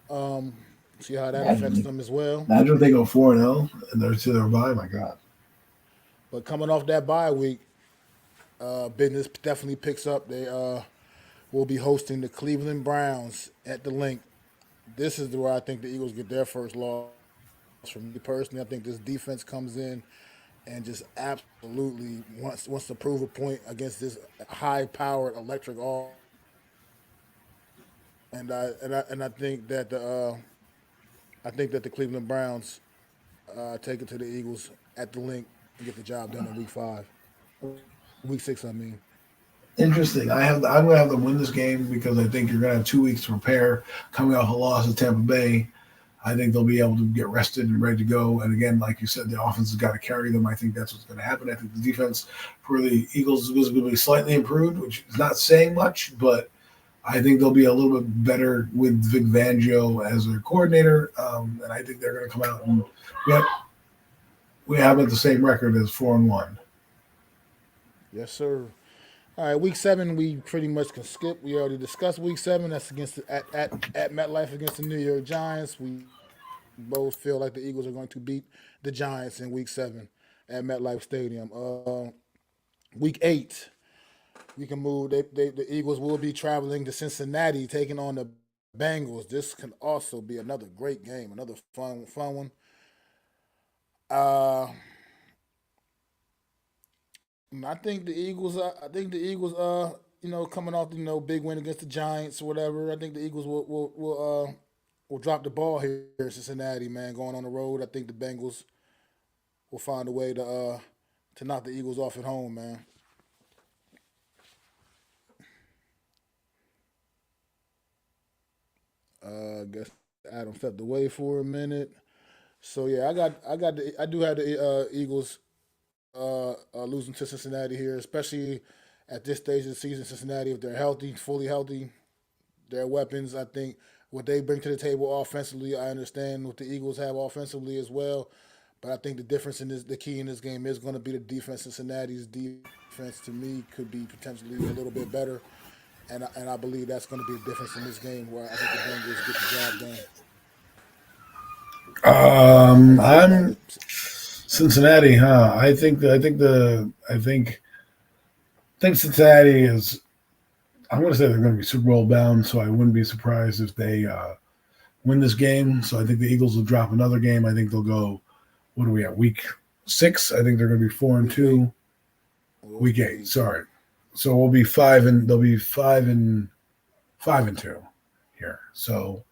Speaker 1: Um, See how that affects
Speaker 2: imagine,
Speaker 1: them as well.
Speaker 2: imagine if they go 4-0 and they're to their bye. My God.
Speaker 1: But coming off that bye week, business definitely picks up. They will be hosting the Cleveland Browns at the Link. This is where I think the Eagles get their first loss. For me personally, I think this defense comes in and just absolutely wants to prove a point against this high-powered electric all. And I think that the Cleveland Browns take it to the Eagles at the Link and get the job done in week 5, week 6. I mean,
Speaker 2: Interesting. I'm gonna have them win this game because I think you're gonna have 2 weeks to prepare. Coming off a loss at Tampa Bay, I think they'll be able to get rested and ready to go. And again, like you said, the offense has got to carry them. I think that's what's going to happen. I think the defense for the Eagles is going to be slightly improved, which is not saying much, but I think they'll be a little bit better with Vic Fangio as their coordinator. And I think they're going to come out and we have, we have it the same record as 4-1.
Speaker 1: Yes, sir. All right, week 7 we pretty much can skip. We already discussed week 7. That's against at MetLife against the New York Giants. We both feel like the Eagles are going to beat the Giants in week 7 at MetLife Stadium. Week 8 we can move. The Eagles will be traveling to Cincinnati, taking on the Bengals. This can also be another great game, another fun one. Uh, I think the Eagles. I think the Eagles. Coming off big win against the Giants or whatever. I think the Eagles will drop the ball here in Cincinnati, man. Going on the road, I think the Bengals will find a way to knock the Eagles off at home, man. Guess Adam stepped away for a minute. So yeah, I do have the Eagles losing to Cincinnati here, especially at this stage of the season. Cincinnati, if they're healthy, fully healthy, their weapons, I think what they bring to the table offensively, I understand what the Eagles have offensively as well. But I think the difference in this, the key in this game is going to be the defense. Cincinnati's defense, to me, could be potentially a little bit better, and I believe that's going to be the difference in this game, where I think the Bengals get the job done. How you feel about
Speaker 2: I'm
Speaker 1: it?
Speaker 2: Cincinnati, huh? I think Cincinnati is. I'm going to say they're going to be Super Bowl bound, so I wouldn't be surprised if they win this game. So I think the Eagles will drop another game. I think they'll go. What are we at? Week 6. I think they're going to be four and
Speaker 1: Week eight.
Speaker 2: two.
Speaker 1: Well,
Speaker 2: Week
Speaker 1: this will
Speaker 2: 8.
Speaker 1: be week 8.
Speaker 2: Sorry. So we'll be 5 and they'll be 5-2 here. So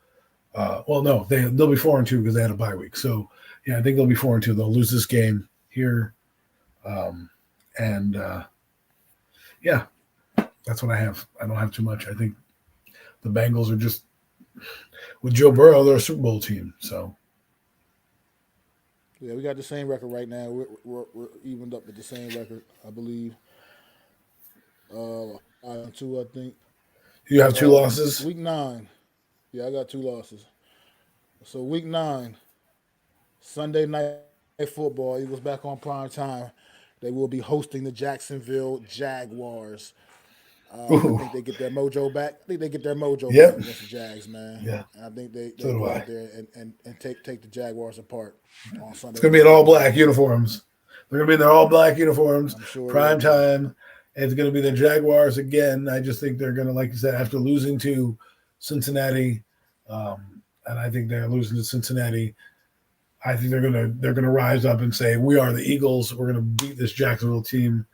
Speaker 2: well, no, they'll be 4-2 because they had a bye week. So yeah, I think they'll be 4-2. They'll lose this game here, um, and yeah, that's what I have. I don't have too much. I think the Bengals are just with Joe Burrow. They're a Super Bowl team. So
Speaker 1: Yeah, we got the same record right now. We're evened up with the same record, I believe. 5-2, I think.
Speaker 2: you have two
Speaker 1: Week
Speaker 2: losses.
Speaker 1: 9. Yeah, I got 2 losses. So week 9, Sunday night football. Eagles back on prime time. They will be hosting the Jacksonville Jaguars. I think
Speaker 2: Ooh,
Speaker 1: they get their mojo back. I think they get their mojo back
Speaker 2: yep,
Speaker 1: against the Jags, man.
Speaker 2: yeah.
Speaker 1: And I think they
Speaker 2: So do
Speaker 1: go
Speaker 2: I.
Speaker 1: out there and take the Jaguars apart on
Speaker 2: It's
Speaker 1: Sunday
Speaker 2: going to
Speaker 1: night
Speaker 2: be in all
Speaker 1: football.
Speaker 2: black uniforms. They're going to be in their all black uniforms,
Speaker 1: I'm sure it
Speaker 2: prime
Speaker 1: will be.
Speaker 2: time. It's going to be the Jaguars again. I just think they're going to, like you said, after losing to Cincinnati, um, and I think they're losing to Cincinnati. I think they're gonna rise up and say we are the Eagles. We're gonna beat this Jacksonville team,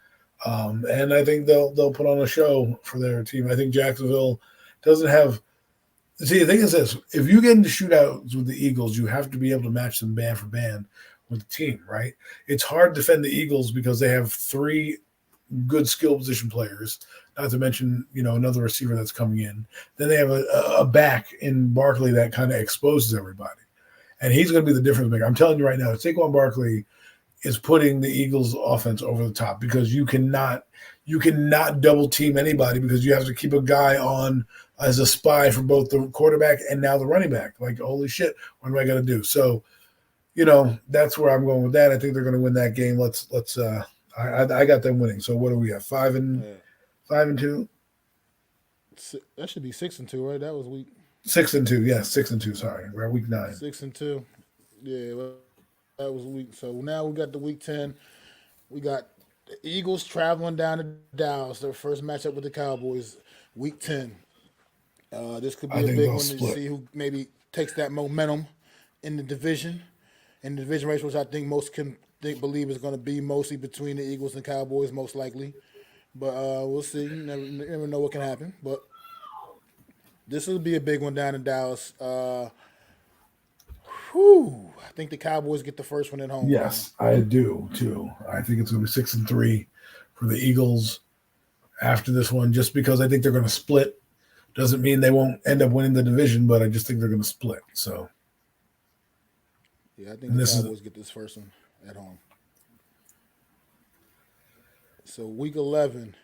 Speaker 2: and I think they'll put on a show for their team. I think Jacksonville doesn't have. See, the thing is this: if you get into shootouts with the Eagles, you have to be able to match them band for band with the team, right? It's hard to defend the Eagles because they have three good skill position players, not to mention another receiver that's coming in. Then they have a back in Barkley that kind of exposes everybody, and he's going to be the difference maker. I'm telling you right now, Saquon Barkley is putting the Eagles' offense over the top because you cannot double team anybody because you have to keep a guy on as a spy for both the quarterback and now the running back. Like, holy shit, what am I going to do? So that's where I'm going with that. I think they're going to win that game. Let's. I got them winning. So what do we have? Five and
Speaker 1: Yeah.
Speaker 2: 5-2,
Speaker 1: That should be 6-2, right? That was week
Speaker 2: 6-2. Yes, 6-2. Sorry, we're at week 9.
Speaker 1: 6-2. Yeah, well, that was week. So now we got the week 10. We got the Eagles traveling down to Dallas. Their first matchup with the Cowboys, week 10. This could be
Speaker 2: I
Speaker 1: a
Speaker 2: think
Speaker 1: big
Speaker 2: they'll
Speaker 1: one to
Speaker 2: split.
Speaker 1: see who maybe takes that momentum in the division. In the division race, which I think most can believe is going to be mostly between the Eagles and Cowboys, most likely. But we'll see. You never know what can happen. But this will be a big one down in Dallas. Whew, I think the Cowboys get the first one at home, man.
Speaker 2: Yes, I do too. I think it's going to be 6-3 for the Eagles, after this one, just because I think they're going to split. Doesn't mean they won't end up winning the division, but I just think they're going to split. So,
Speaker 1: Yeah, I think
Speaker 2: and
Speaker 1: the
Speaker 2: this is
Speaker 1: Cowboys get this first one at home. So week 11,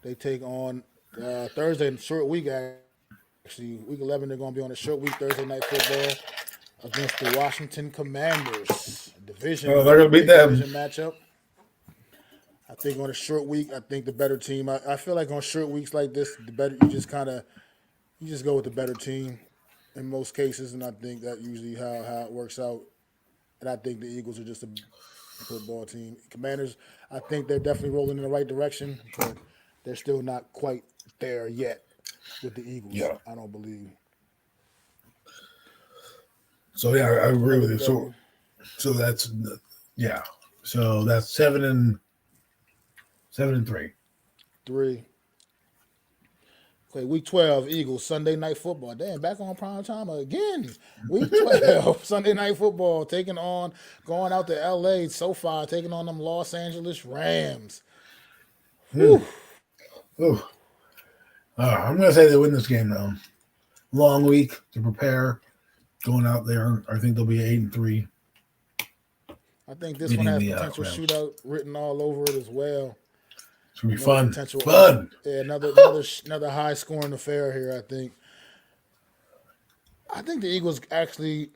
Speaker 1: they take on Thursday, short week actually. Week 11, they're going to be on a short week, Thursday night football against the Washington Commanders.
Speaker 2: they're going to beat
Speaker 1: Big
Speaker 2: them.
Speaker 1: division matchup. I think on a short week, I think the better team. I feel like on short weeks like this, the better you just go with the better team in most cases, and I think that usually how it works out. And I think the Eagles are just a football team. Commanders, I think they're definitely rolling in the right direction, but they're still not quite there yet with the Eagles.
Speaker 2: Yeah.
Speaker 1: I don't believe.
Speaker 2: So yeah, I agree with
Speaker 1: Another
Speaker 2: you.
Speaker 1: W,
Speaker 2: So that's yeah. So that's 7-3.
Speaker 1: 3. Okay, week 12, Eagles, Sunday night football. Damn, back on prime time again. Week 12, Sunday night football, going out to LA, SoFi, taking on them Los Angeles Rams.
Speaker 2: Hmm.
Speaker 1: Whew.
Speaker 2: Ooh. I'm going to say they win this game though. Long week to prepare. Going out there, I think they'll be 8-3.
Speaker 1: I think this one
Speaker 2: Beating
Speaker 1: has
Speaker 2: the
Speaker 1: potential
Speaker 2: Rams.
Speaker 1: shootout written all over it as well.
Speaker 2: It's gonna be
Speaker 1: Another
Speaker 2: fun.
Speaker 1: potential,
Speaker 2: Fun.
Speaker 1: yeah, another high scoring affair here. I think the Eagles actually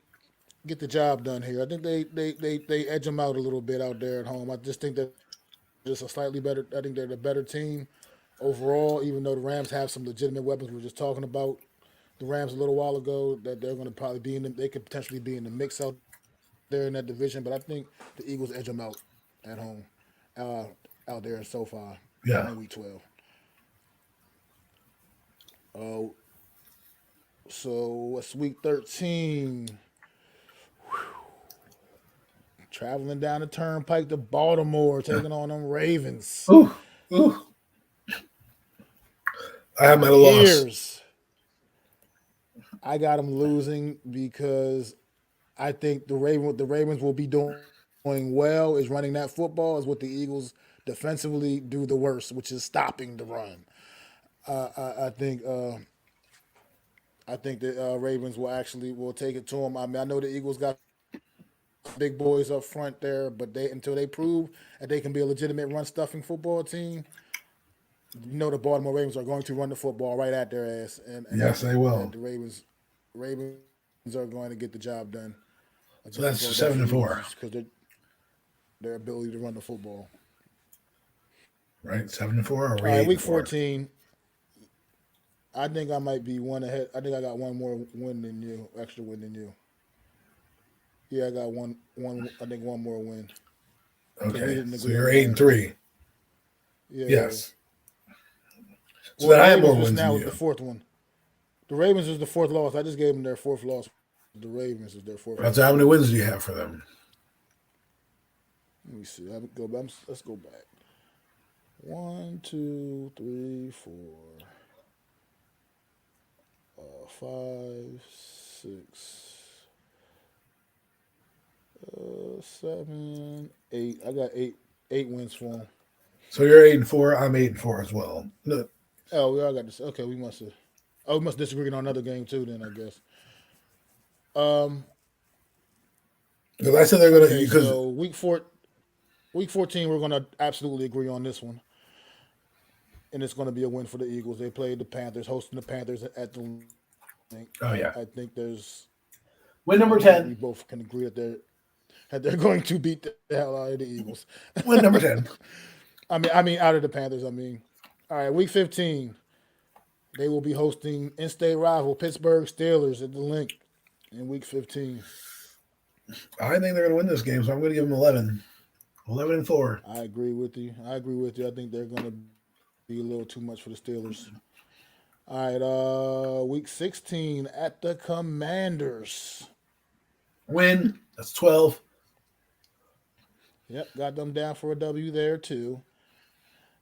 Speaker 1: get the job done here. I think they edge them out a little bit out there at home. I just think they're just a slightly better. I think they're the better team overall. Even though the Rams have some legitimate weapons, we were just talking about the Rams a little while ago that they're going to probably be in. They could potentially be in the mix out there in that division. But I think the Eagles edge them out at home, uh, out there in SoFi
Speaker 2: Yeah.
Speaker 1: in week 12. Oh, so what's week 13? Traveling down the turnpike to Baltimore, taking on them Ravens.
Speaker 2: Ooh. Ooh. I have my loss.
Speaker 1: Here's I got them losing because I think the Ravens will be doing well is running that football is what the Eagles defensively do the worst, which is stopping the run. I think the Ravens will take it to them. I mean, I know the Eagles got big boys up front there, but until they prove that they can be a legitimate run stuffing football team, the Baltimore Ravens are going to run the football right at their ass, and I
Speaker 2: Yes, they
Speaker 1: think
Speaker 2: will.
Speaker 1: that the Ravens are going to get the job done
Speaker 2: So
Speaker 1: against the
Speaker 2: that's
Speaker 1: Philadelphia
Speaker 2: 7-4.
Speaker 1: Eagles because their ability to run the football.
Speaker 2: Right? 7-4 or
Speaker 1: All right, week
Speaker 2: 8-4?
Speaker 1: 14. I think I might be one ahead. I think I got one more win than you, extra win than you. Yeah, I got one. I think one more win because we
Speaker 2: Okay.
Speaker 1: didn't
Speaker 2: So
Speaker 1: agree on
Speaker 2: you're
Speaker 1: the last
Speaker 2: 8-3.
Speaker 1: one. Yeah.
Speaker 2: Yes. So
Speaker 1: Well,
Speaker 2: then
Speaker 1: the
Speaker 2: I have more
Speaker 1: Ravens was
Speaker 2: wins than
Speaker 1: now was the
Speaker 2: you.
Speaker 1: fourth one. The Ravens was the fourth loss. I just gave them their fourth loss. The Ravens is their fourth
Speaker 2: That's
Speaker 1: loss.
Speaker 2: how many wins do you have for them?
Speaker 1: Let me see. Let's go back. 1, 2, 3, 4, 5, 6, 7, 8. I got eight wins for them.
Speaker 2: So you're 8-4. I'm 8-4 as well. No,
Speaker 1: Oh, we all got this. Okay, we must have. Oh, we must disagree on another game too. Then I guess.
Speaker 2: because I said they're gonna
Speaker 1: Okay,
Speaker 2: because
Speaker 1: so week 14, we're gonna absolutely agree on this one, and it's gonna be a win for the Eagles. They played the Panthers, hosting the Panthers at the link.
Speaker 2: oh yeah,
Speaker 1: I think
Speaker 2: win
Speaker 1: I
Speaker 2: number
Speaker 1: think we
Speaker 2: 10.
Speaker 1: both can agree that they're going to beat the hell out of the Eagles.
Speaker 2: Win number 10.
Speaker 1: I mean, out of the Panthers. I mean, all right, week 15, they will be hosting in-state rival Pittsburgh Steelers at the link in week 15.
Speaker 2: I think they're gonna win this game, so I'm gonna give them 11. 11-4.
Speaker 1: I agree with you. I think they're going to be a little too much for the Steelers. All right, week 16 at the Commanders.
Speaker 2: Win. That's 12.
Speaker 1: Yep, got them down for a W there too.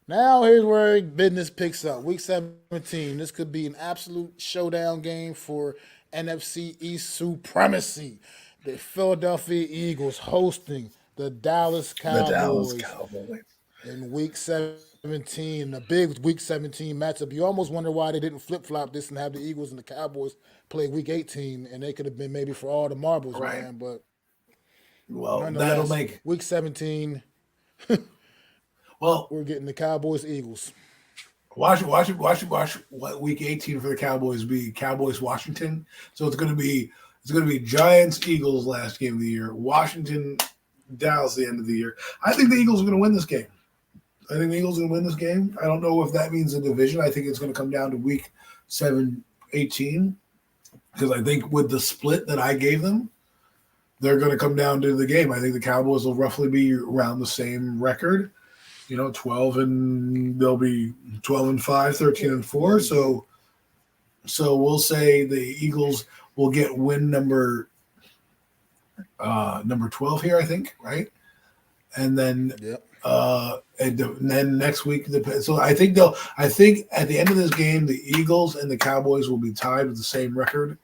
Speaker 1: Now here's where business picks up. Week 17. This could be an absolute showdown game for NFC East supremacy. The Philadelphia Eagles hosting the Dallas
Speaker 2: The Dallas
Speaker 1: Cowboys.
Speaker 2: Cowboys.
Speaker 1: in week 17, a big week 17 matchup. You almost wonder why they didn't flip flop this and have the Eagles and the Cowboys play week 18, and they could have been maybe for all the marbles,
Speaker 2: Right.
Speaker 1: man. But
Speaker 2: Well, that'll
Speaker 1: nonetheless,
Speaker 2: make
Speaker 1: week 17,
Speaker 2: well.
Speaker 1: we're getting the Cowboys Eagles.
Speaker 2: Watch. What week 18 for the Cowboys be? Cowboys Washington. So it's gonna be Giants Eagles last game of the year. Washington Dallas the end of the year. I think the Eagles are gonna win this game. I think the Eagles are gonna win this game. I don't know if that means a division. I think it's gonna come down to week 7, 18 because I think with the split that I gave them, they're going to come down to the game. I think the Cowboys will roughly be around the same record, 12 and they'll be 12 and 5, 13 and 4. So we'll say the Eagles will get win number 12 here, I think, right? And then
Speaker 1: Yep.
Speaker 2: and then next week, so I think at the end of this game, the Eagles and the Cowboys will be tied with the same record,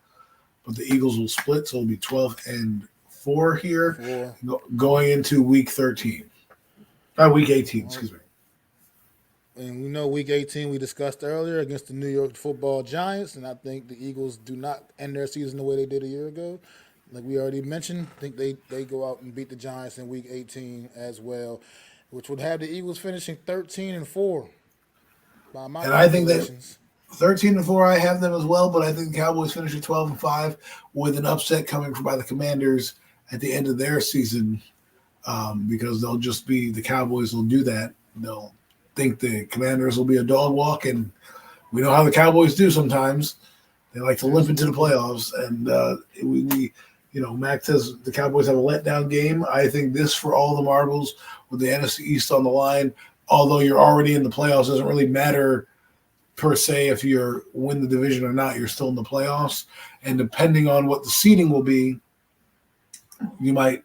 Speaker 2: but the Eagles will split, so it'll be 12 and 4 here, going into week 13. Week 18, excuse me.
Speaker 1: And we know week 18 we discussed earlier against the New York Football Giants, and I think the Eagles do not end their season the way they did a year ago. Like we already mentioned, I think they go out and beat the Giants in week 18 as well, which would have the Eagles finishing 13 and 4 by my
Speaker 2: And I think that
Speaker 1: calculations.
Speaker 2: 13 and 4, I have them as well, but I think the Cowboys finish at 12 and 5 with an upset coming from by the Commanders at the end of their season, because they'll just be the Cowboys will do that. They'll think the Commanders will be a dog walk, and we know how the Cowboys do sometimes. They like to limp into the playoffs, and Mac says the Cowboys have a letdown game. I think this for all the marbles with the NFC East on the line, although you're already in the playoffs, doesn't really matter per se if you're win the division or not. You're still in the playoffs, and depending on what the seeding will be, you might,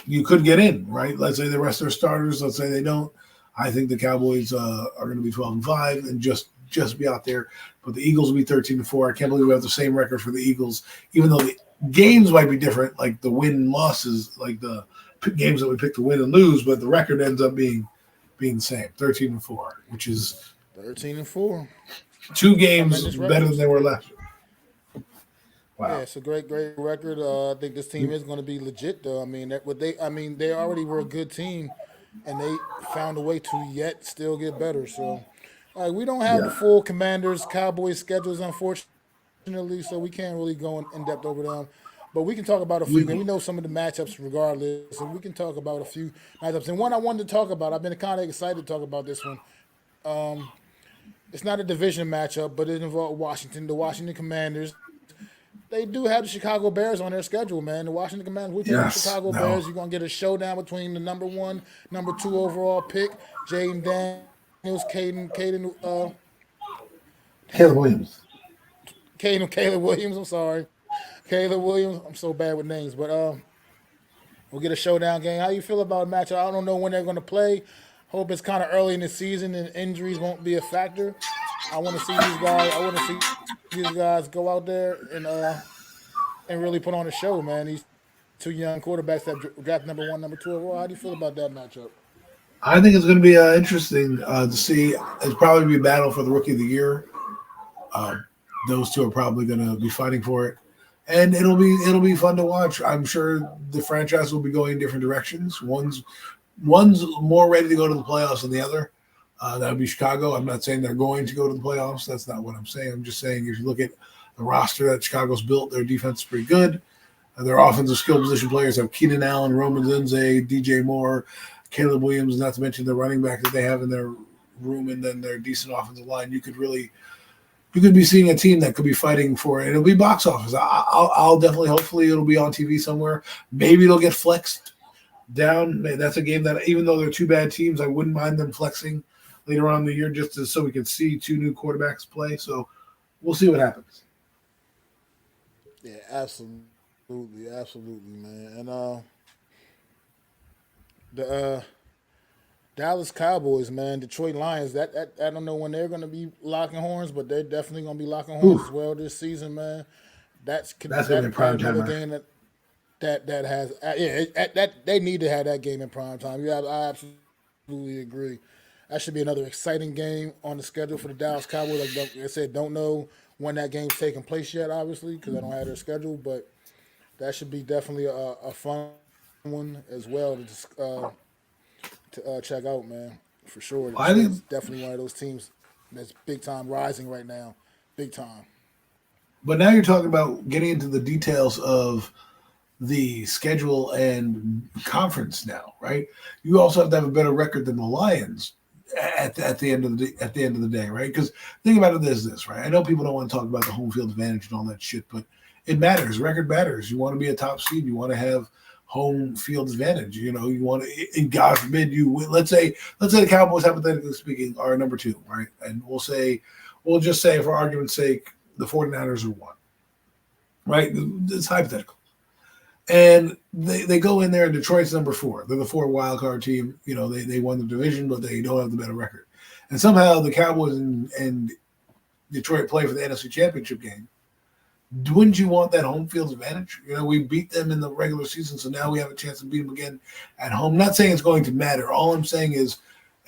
Speaker 2: you could get in, right? Let's say the rest of their starters. Let's say they don't. I think the Cowboys are going to be 12 and 5 and just be out there. But the Eagles will be 13 and 4. I can't believe we have the same record for the Eagles, even though the games might be different, like the win and losses, like the games that we pick to win and lose, but the record ends up being the same, 13 and 4, which is
Speaker 1: 13 and 4.
Speaker 2: 2 games
Speaker 1: Tremendous
Speaker 2: better than
Speaker 1: records.
Speaker 2: they were last year.
Speaker 1: Yeah,
Speaker 2: Wow.
Speaker 1: it's a great record. I think this team is going to be legit, though. They already were a good team, and they found a way to yet still get better. So, we don't have the
Speaker 2: Yeah.
Speaker 1: full Commanders Cowboys schedules, unfortunately, so we can't really go in depth over them. But we can talk about a few, and we
Speaker 2: We,
Speaker 1: know some of the matchups regardless, and we can talk about a few matchups. And one I wanted to talk about, I've been kind of excited to talk about this one. It's not a division matchup, but it involves Washington, the Washington Commanders. They do have the Chicago Bears on their schedule, man. The Washington Commanders. We take the
Speaker 2: yes.
Speaker 1: Chicago
Speaker 2: No.
Speaker 1: Bears. You're gonna get a showdown between the number 1, number 2 overall pick, Jaden Daniels,
Speaker 2: Caleb Williams.
Speaker 1: Caleb Williams. I'm sorry, Caleb Williams. I'm so bad with names, but we'll get a showdown game. How you feel about a matchup? I don't know when they're gonna play. Hope it's kind of early in the season and injuries won't be a factor. I want to see these guys. I want to see these guys go out there and really put on a show, man. These two young quarterbacks that draft number 1, number 2 overall. How do you feel about that matchup?
Speaker 2: I think it's going to be interesting to see. It's probably be a battle for the Rookie of the Year. Uh, those two are probably going to be fighting for it, and it'll be fun to watch. I'm sure the franchise will be going in different directions. One's more ready to go to the playoffs than the other. That would be Chicago. I'm not saying they're going to go to the playoffs. That's not what I'm saying. I'm just saying if you look at the roster that Chicago's built, their defense is pretty good. Their offensive skill position players have Keenan Allen, Roman Lindsay, DJ Moore, Caleb Williams, not to mention the running back that they have in their room, and then their decent offensive line. You could be seeing a team that could be fighting for it. It'll be box office. I'll definitely, hopefully, it'll be on TV somewhere. Maybe it'll get flexed down. That's a game that, even though they're two bad teams, I wouldn't mind them flexing later on in the year so we can see 2 new quarterbacks play. So we'll see what happens.
Speaker 1: Yeah, absolutely, man. And the Dallas Cowboys, man, Detroit Lions. That I don't know when they're going to be locking horns, but they're definitely going to be locking horns as
Speaker 2: Ooh,
Speaker 1: well this season, man.
Speaker 2: that's going to be a prime
Speaker 1: Another
Speaker 2: timer.
Speaker 1: game that has that they need to have that game in prime time. You have I absolutely absolutely agree. That should be another exciting game on the schedule for the Dallas Cowboys. Like I said, don't know when that game's taking place yet, obviously, because I don't have their schedule, but that should be definitely a fun one as well to check out, man, for sure.
Speaker 2: I
Speaker 1: Detroit's
Speaker 2: think,
Speaker 1: definitely one of those teams that's big time rising right now, big time.
Speaker 2: but now you're talking about getting into the details of the schedule and conference now, right? You also have to have a better record than the Lions at the end of the day, right? Because think about it as this, right? I know people don't want to talk about the home field advantage and all that shit, but it matters. Record matters. You want to be a top seed. You want to have home field advantage. You know, you want to, and God forbid you win. Let's say the Cowboys, hypothetically speaking, are number 2, right? And we'll just say for argument's sake, the 49ers are 1, right? It's hypothetical. And they go in there, and Detroit's number 4. They're the 4 wild card team. You know, they won the division, but they don't have the better record. And somehow the Cowboys and Detroit play for the NFC Championship game. Wouldn't you want that home field advantage? You know, we beat them in the regular season, so now we have a chance to beat them again at home. I'm not saying it's going to matter. All I'm saying is,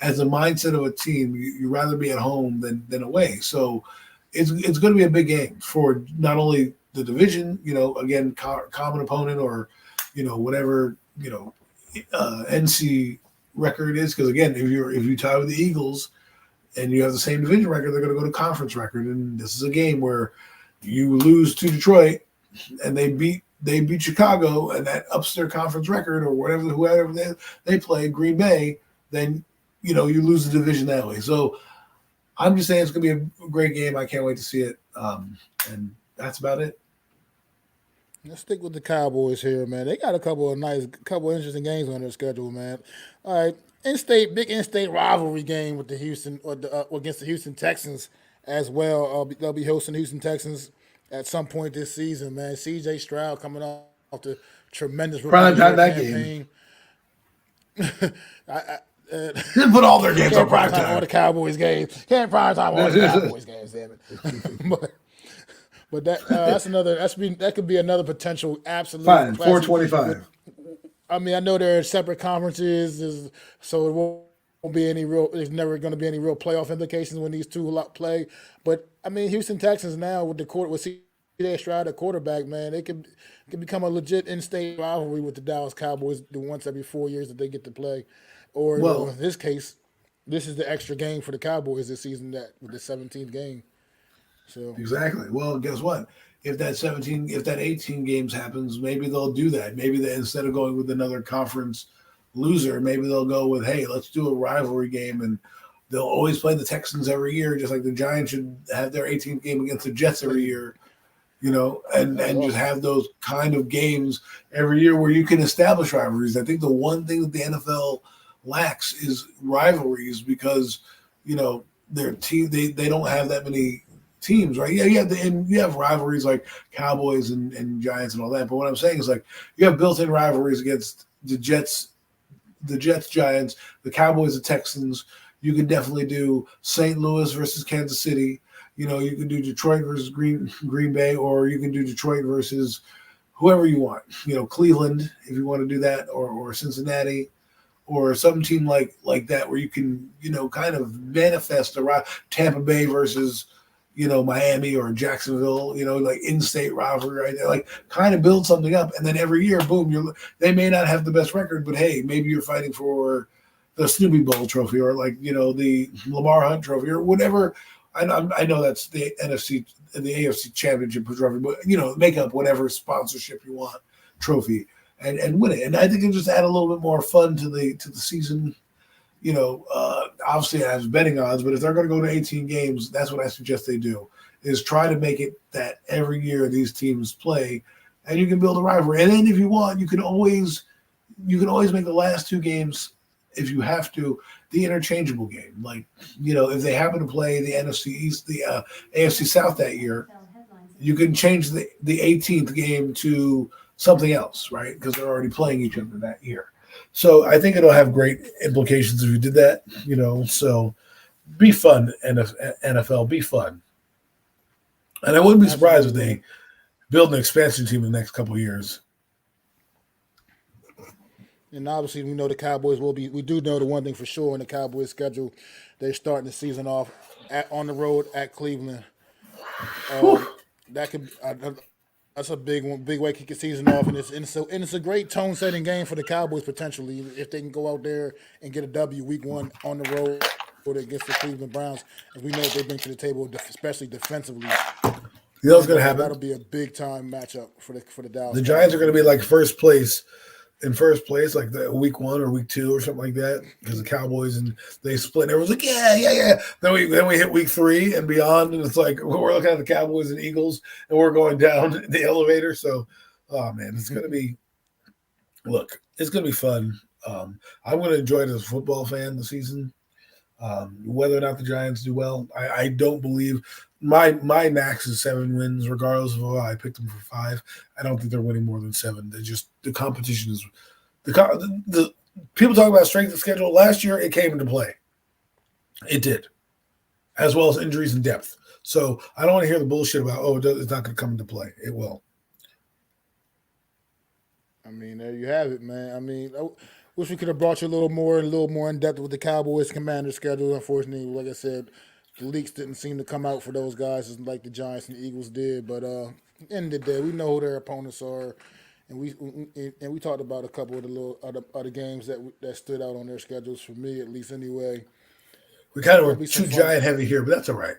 Speaker 2: as a mindset of a team, you'd rather be at home than away. So it's going to be a big game for not only the division, you know, again, common opponent, or, you know, whatever, you know, NC record is. Because again, if you tie with the Eagles and you have the same division record, they're going to go to conference record. And this is a game where you lose to Detroit and they beat Chicago, and that ups their conference record, or whoever they play, Green Bay, then, you know, you lose the division that way. So I'm just saying it's going to be a great game. I can't wait to see it. And that's about it.
Speaker 1: Let's stick with the Cowboys here, man. They got a couple of interesting games on their schedule, man. All right, big in-state rivalry game with the Houston against the Houston Texans as well. They'll be hosting the Houston Texans at some point this season, man. C.J. Stroud coming off the tremendous rookie
Speaker 2: Prime time that
Speaker 1: campaign.
Speaker 2: Put all their games on prime
Speaker 1: All
Speaker 2: time.
Speaker 1: the Cowboys games. Can't prime time all the Cowboys games, damn it. But that could be another potential absolute.
Speaker 2: Fine, 425.
Speaker 1: I mean, I know there are separate conferences, so it won't be any real. There's never going to be any real playoff implications when these two play. But I mean, Houston Texans now with C.J. Stroud at quarterback, man, they could become a legit in-state rivalry with the Dallas Cowboys the once every 4 years that they get to play. Or in this case, this is the extra game for the Cowboys this season, with the 17th game. So
Speaker 2: Exactly. Well, guess what? If that 18 games happens, maybe they'll do that. Maybe instead of going with another conference loser, maybe they'll go with, hey, let's do a rivalry game, and they'll always play the Texans every year, just like the Giants should have their 18th game against the Jets every year, you know, and just have those kind of games every year where you can establish rivalries. I think the one thing that the NFL lacks is rivalries, because, you know, their team, they don't have that many teams, right? Yeah, and you have rivalries like Cowboys and Giants and all that. But what I'm saying is, like, you have built-in rivalries against the Jets, Giants, the Cowboys, the Texans. You can definitely do St. Louis versus Kansas City. You know, you can do Detroit versus Green Bay, or you can do Detroit versus whoever you want. You know, Cleveland, if you want to do that, or Cincinnati, or some team like that, where you can, you know, kind of manifest Tampa Bay versus, you know, Miami or Jacksonville, you know, like in-state rivalry right there, like kind of build something up. And then every year, boom, they may not have the best record, but hey, maybe you're fighting for the Snoopy Bowl trophy, or, like, you know, the Lamar Hunt trophy, or whatever. I know that's the AFC Championship trophy, but, you know, make up whatever sponsorship you want trophy and win it. And I think it just add a little bit more fun to the season. You know, obviously it has betting odds, but if they're going to go to 18 games, that's what I suggest they do, is try to make it that every year these teams play, and you can build a rivalry. And then if you want, you can always make the last 2 games, if you have to, the interchangeable game. Like, you know, if they happen to play the NFC East, the AFC South that year, you can change the 18th game to something else, right? Because they're already playing each other that year. So I think it'll have great implications if you did that, you know. So be fun, NFL, be fun. And I wouldn't be surprised if they build an expansion team in the next couple of years.
Speaker 1: And obviously, we know the Cowboys will be. We do know the one thing for sure in the Cowboys schedule, they're starting the season off on the road at Cleveland.
Speaker 2: Whew.
Speaker 1: That could that's a big one, big way to kick the season off, and it's a great tone setting game for the Cowboys potentially if they can go out there and get a W week one on the road against the Cleveland Browns, as we know what they bring to the table, especially defensively,
Speaker 2: You know
Speaker 1: and
Speaker 2: what's going to
Speaker 1: that'll
Speaker 2: happen?
Speaker 1: be a big time matchup for the Dallas
Speaker 2: The Giants are
Speaker 1: Cowboys.
Speaker 2: going to be like first place in first place, like the week 1 or week 2 or something like that, because the Cowboys and they split. And everyone's like, yeah, yeah, yeah. Then we hit week 3 and beyond, and it's like we're looking at the Cowboys and Eagles, and we're going down the elevator. So, oh man, it's gonna be it's gonna be fun. I'm gonna enjoy it as a football fan this season. Whether or not the Giants do well, I don't believe my max is 7 wins, regardless of I picked them for 5. I don't think they're winning more than 7. They just the competition is the people talk about strength of schedule. Last year, it came into play. It did, as well as injuries and depth. So I don't want to hear the bullshit about it's not going to come into play. It will.
Speaker 1: I mean, there you have it, man. I mean, I wish we could have brought you a little more in depth with the Cowboys Commander schedule. Unfortunately, like I said, the leaks didn't seem to come out for those guys like the Giants and the Eagles did. But at the end of the day, we know who their opponents are, and we talked about a couple of the little other games that stood out on their schedules for me, at least anyway.
Speaker 2: We kind of
Speaker 1: There'll
Speaker 2: were
Speaker 1: be some
Speaker 2: too
Speaker 1: fun.
Speaker 2: giant heavy here, but that's all right.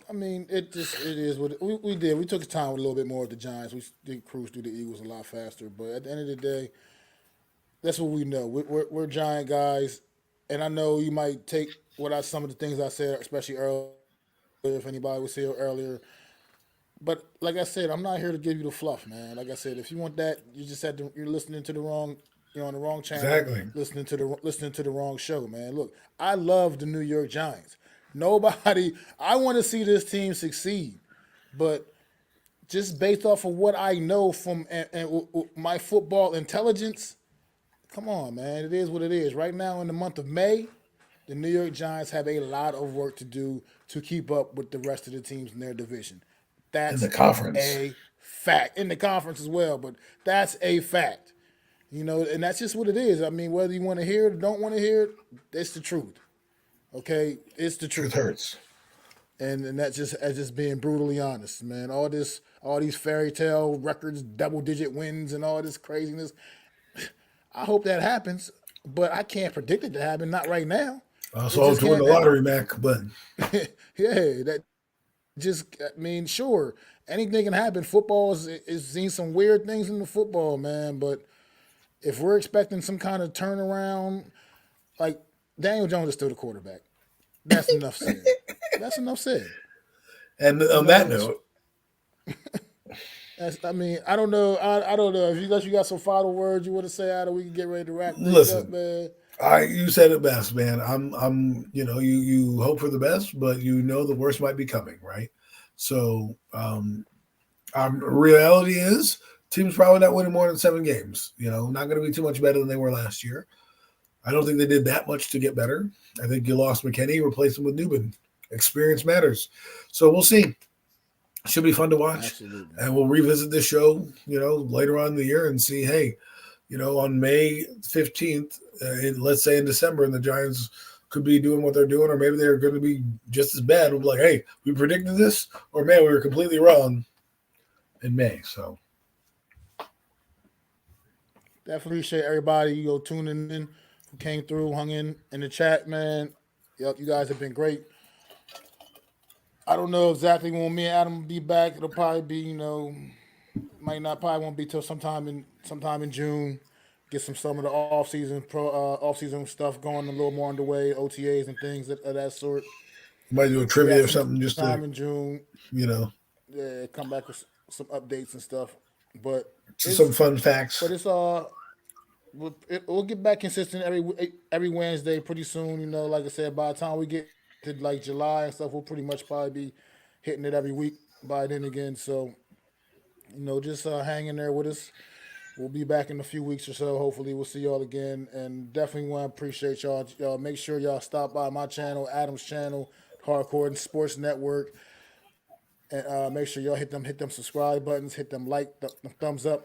Speaker 1: I mean, it is what we did. We took the time with a little bit more with the Giants. We did cruise through the Eagles a lot faster. But at the end of the day, that's what we know. We're giant guys, and I know you might take some of the things I said, especially earlier, if anybody was here earlier. But like I said, I'm not here to give you the fluff, man. Like I said, if you want that, you're listening to the wrong. You're on the wrong channel,
Speaker 2: Exactly.
Speaker 1: listening to the wrong show, man. Look, I love the New York Giants. Nobody, I want to see this team succeed, but just based off of what I know from my football intelligence, come on, man. It is what it is. Right now, in the month of May, the New York Giants have a lot of work to do to keep up with the rest of the teams in their division.
Speaker 2: In the
Speaker 1: That's
Speaker 2: conference.
Speaker 1: a fact. In the conference as well, but that's a fact. And that's just what it is. I mean, whether you want to hear it or don't want to hear it, it's the truth. Okay? It's the
Speaker 2: Truth
Speaker 1: truth.
Speaker 2: hurts.
Speaker 1: And that's just being brutally honest, man. All these fairy tale records, double digit wins and all this craziness. I hope that happens, but I can't predict it to happen. Not right now.
Speaker 2: I
Speaker 1: It
Speaker 2: also hope
Speaker 1: just
Speaker 2: to win the
Speaker 1: can't.
Speaker 2: lottery, Mac, but
Speaker 1: Yeah, that just. I mean, sure, anything can happen. Football is seen some weird things in the football, man. But if we're expecting some kind of turnaround, like Daniel Jones is still the quarterback. That's enough said. That's enough said.
Speaker 2: and
Speaker 1: You
Speaker 2: on that
Speaker 1: know,
Speaker 2: note,
Speaker 1: I mean, I don't know. I don't know if you got some final words you want to say out of we can get ready to wrap things up,
Speaker 2: listen,
Speaker 1: man.
Speaker 2: you said it best, man. I'm you hope for the best, but the worst might be coming, right? So reality is teams probably not winning more than 7 games. Not going to be too much better than they were last year. I don't think they did that much to get better. I think you lost McKinney, replaced him with Newman. Experience matters. So we'll see. Should be fun to watch.
Speaker 1: Absolutely.
Speaker 2: And we'll revisit this show, later on in the year and see, hey, on May 15th, let's say in December, and the Giants could be doing what they're doing, or maybe they're going to be just as bad. We'll be like, hey, we predicted this, or man, we were completely wrong in May. So
Speaker 1: Definitely appreciate everybody tuning in who came through, hung in the chat, man. Yep, you guys have been great. I don't know exactly when me and Adam will be back. It'll probably be might not probably won't be till sometime in June. Get some of the off season stuff going a little more underway, OTAs and things of that sort.
Speaker 2: you might do a
Speaker 1: We got
Speaker 2: trivia or
Speaker 1: some
Speaker 2: something
Speaker 1: time
Speaker 2: just
Speaker 1: in
Speaker 2: to,
Speaker 1: June.
Speaker 2: you know,
Speaker 1: Yeah, come back with some updates and stuff. But
Speaker 2: just some fun
Speaker 1: but
Speaker 2: facts.
Speaker 1: it's we'll get back consistent every Wednesday pretty soon. Like I said, by the time we get to like July and stuff, we'll pretty much probably be hitting it every week by then again. So just hang in there with us. We'll be back in a few weeks or so. Hopefully, we'll see y'all again. And definitely want to appreciate y'all. Y'all make sure y'all stop by my channel, Adam's channel, Hardcore and Sports Network, and make sure y'all hit them subscribe buttons, hit them like, the thumbs up.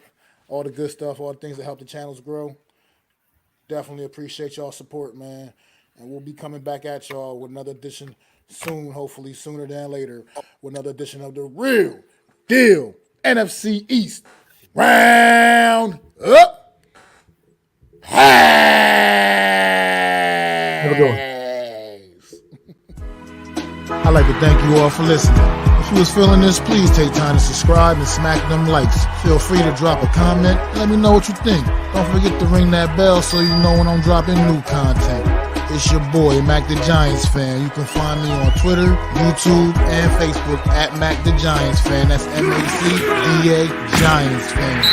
Speaker 1: all the good stuff, all the things that help the channels grow. Definitely appreciate y'all support, man. And we'll be coming back at y'all with another edition soon, hopefully sooner than later, with another edition of the Real Deal NFC East Round-Up.
Speaker 2: Have a good one.
Speaker 1: I'd like to thank you all for listening. If you was feeling this, please take time to subscribe and smack them likes. Feel free to drop a comment and let me know what you think. Don't forget to ring that bell so you know when I'm dropping new content. It's your boy, MacDaGiantsFan. You can find me on Twitter, YouTube, and Facebook at MacDaGiantsFan. That's MacDa Giants Fan.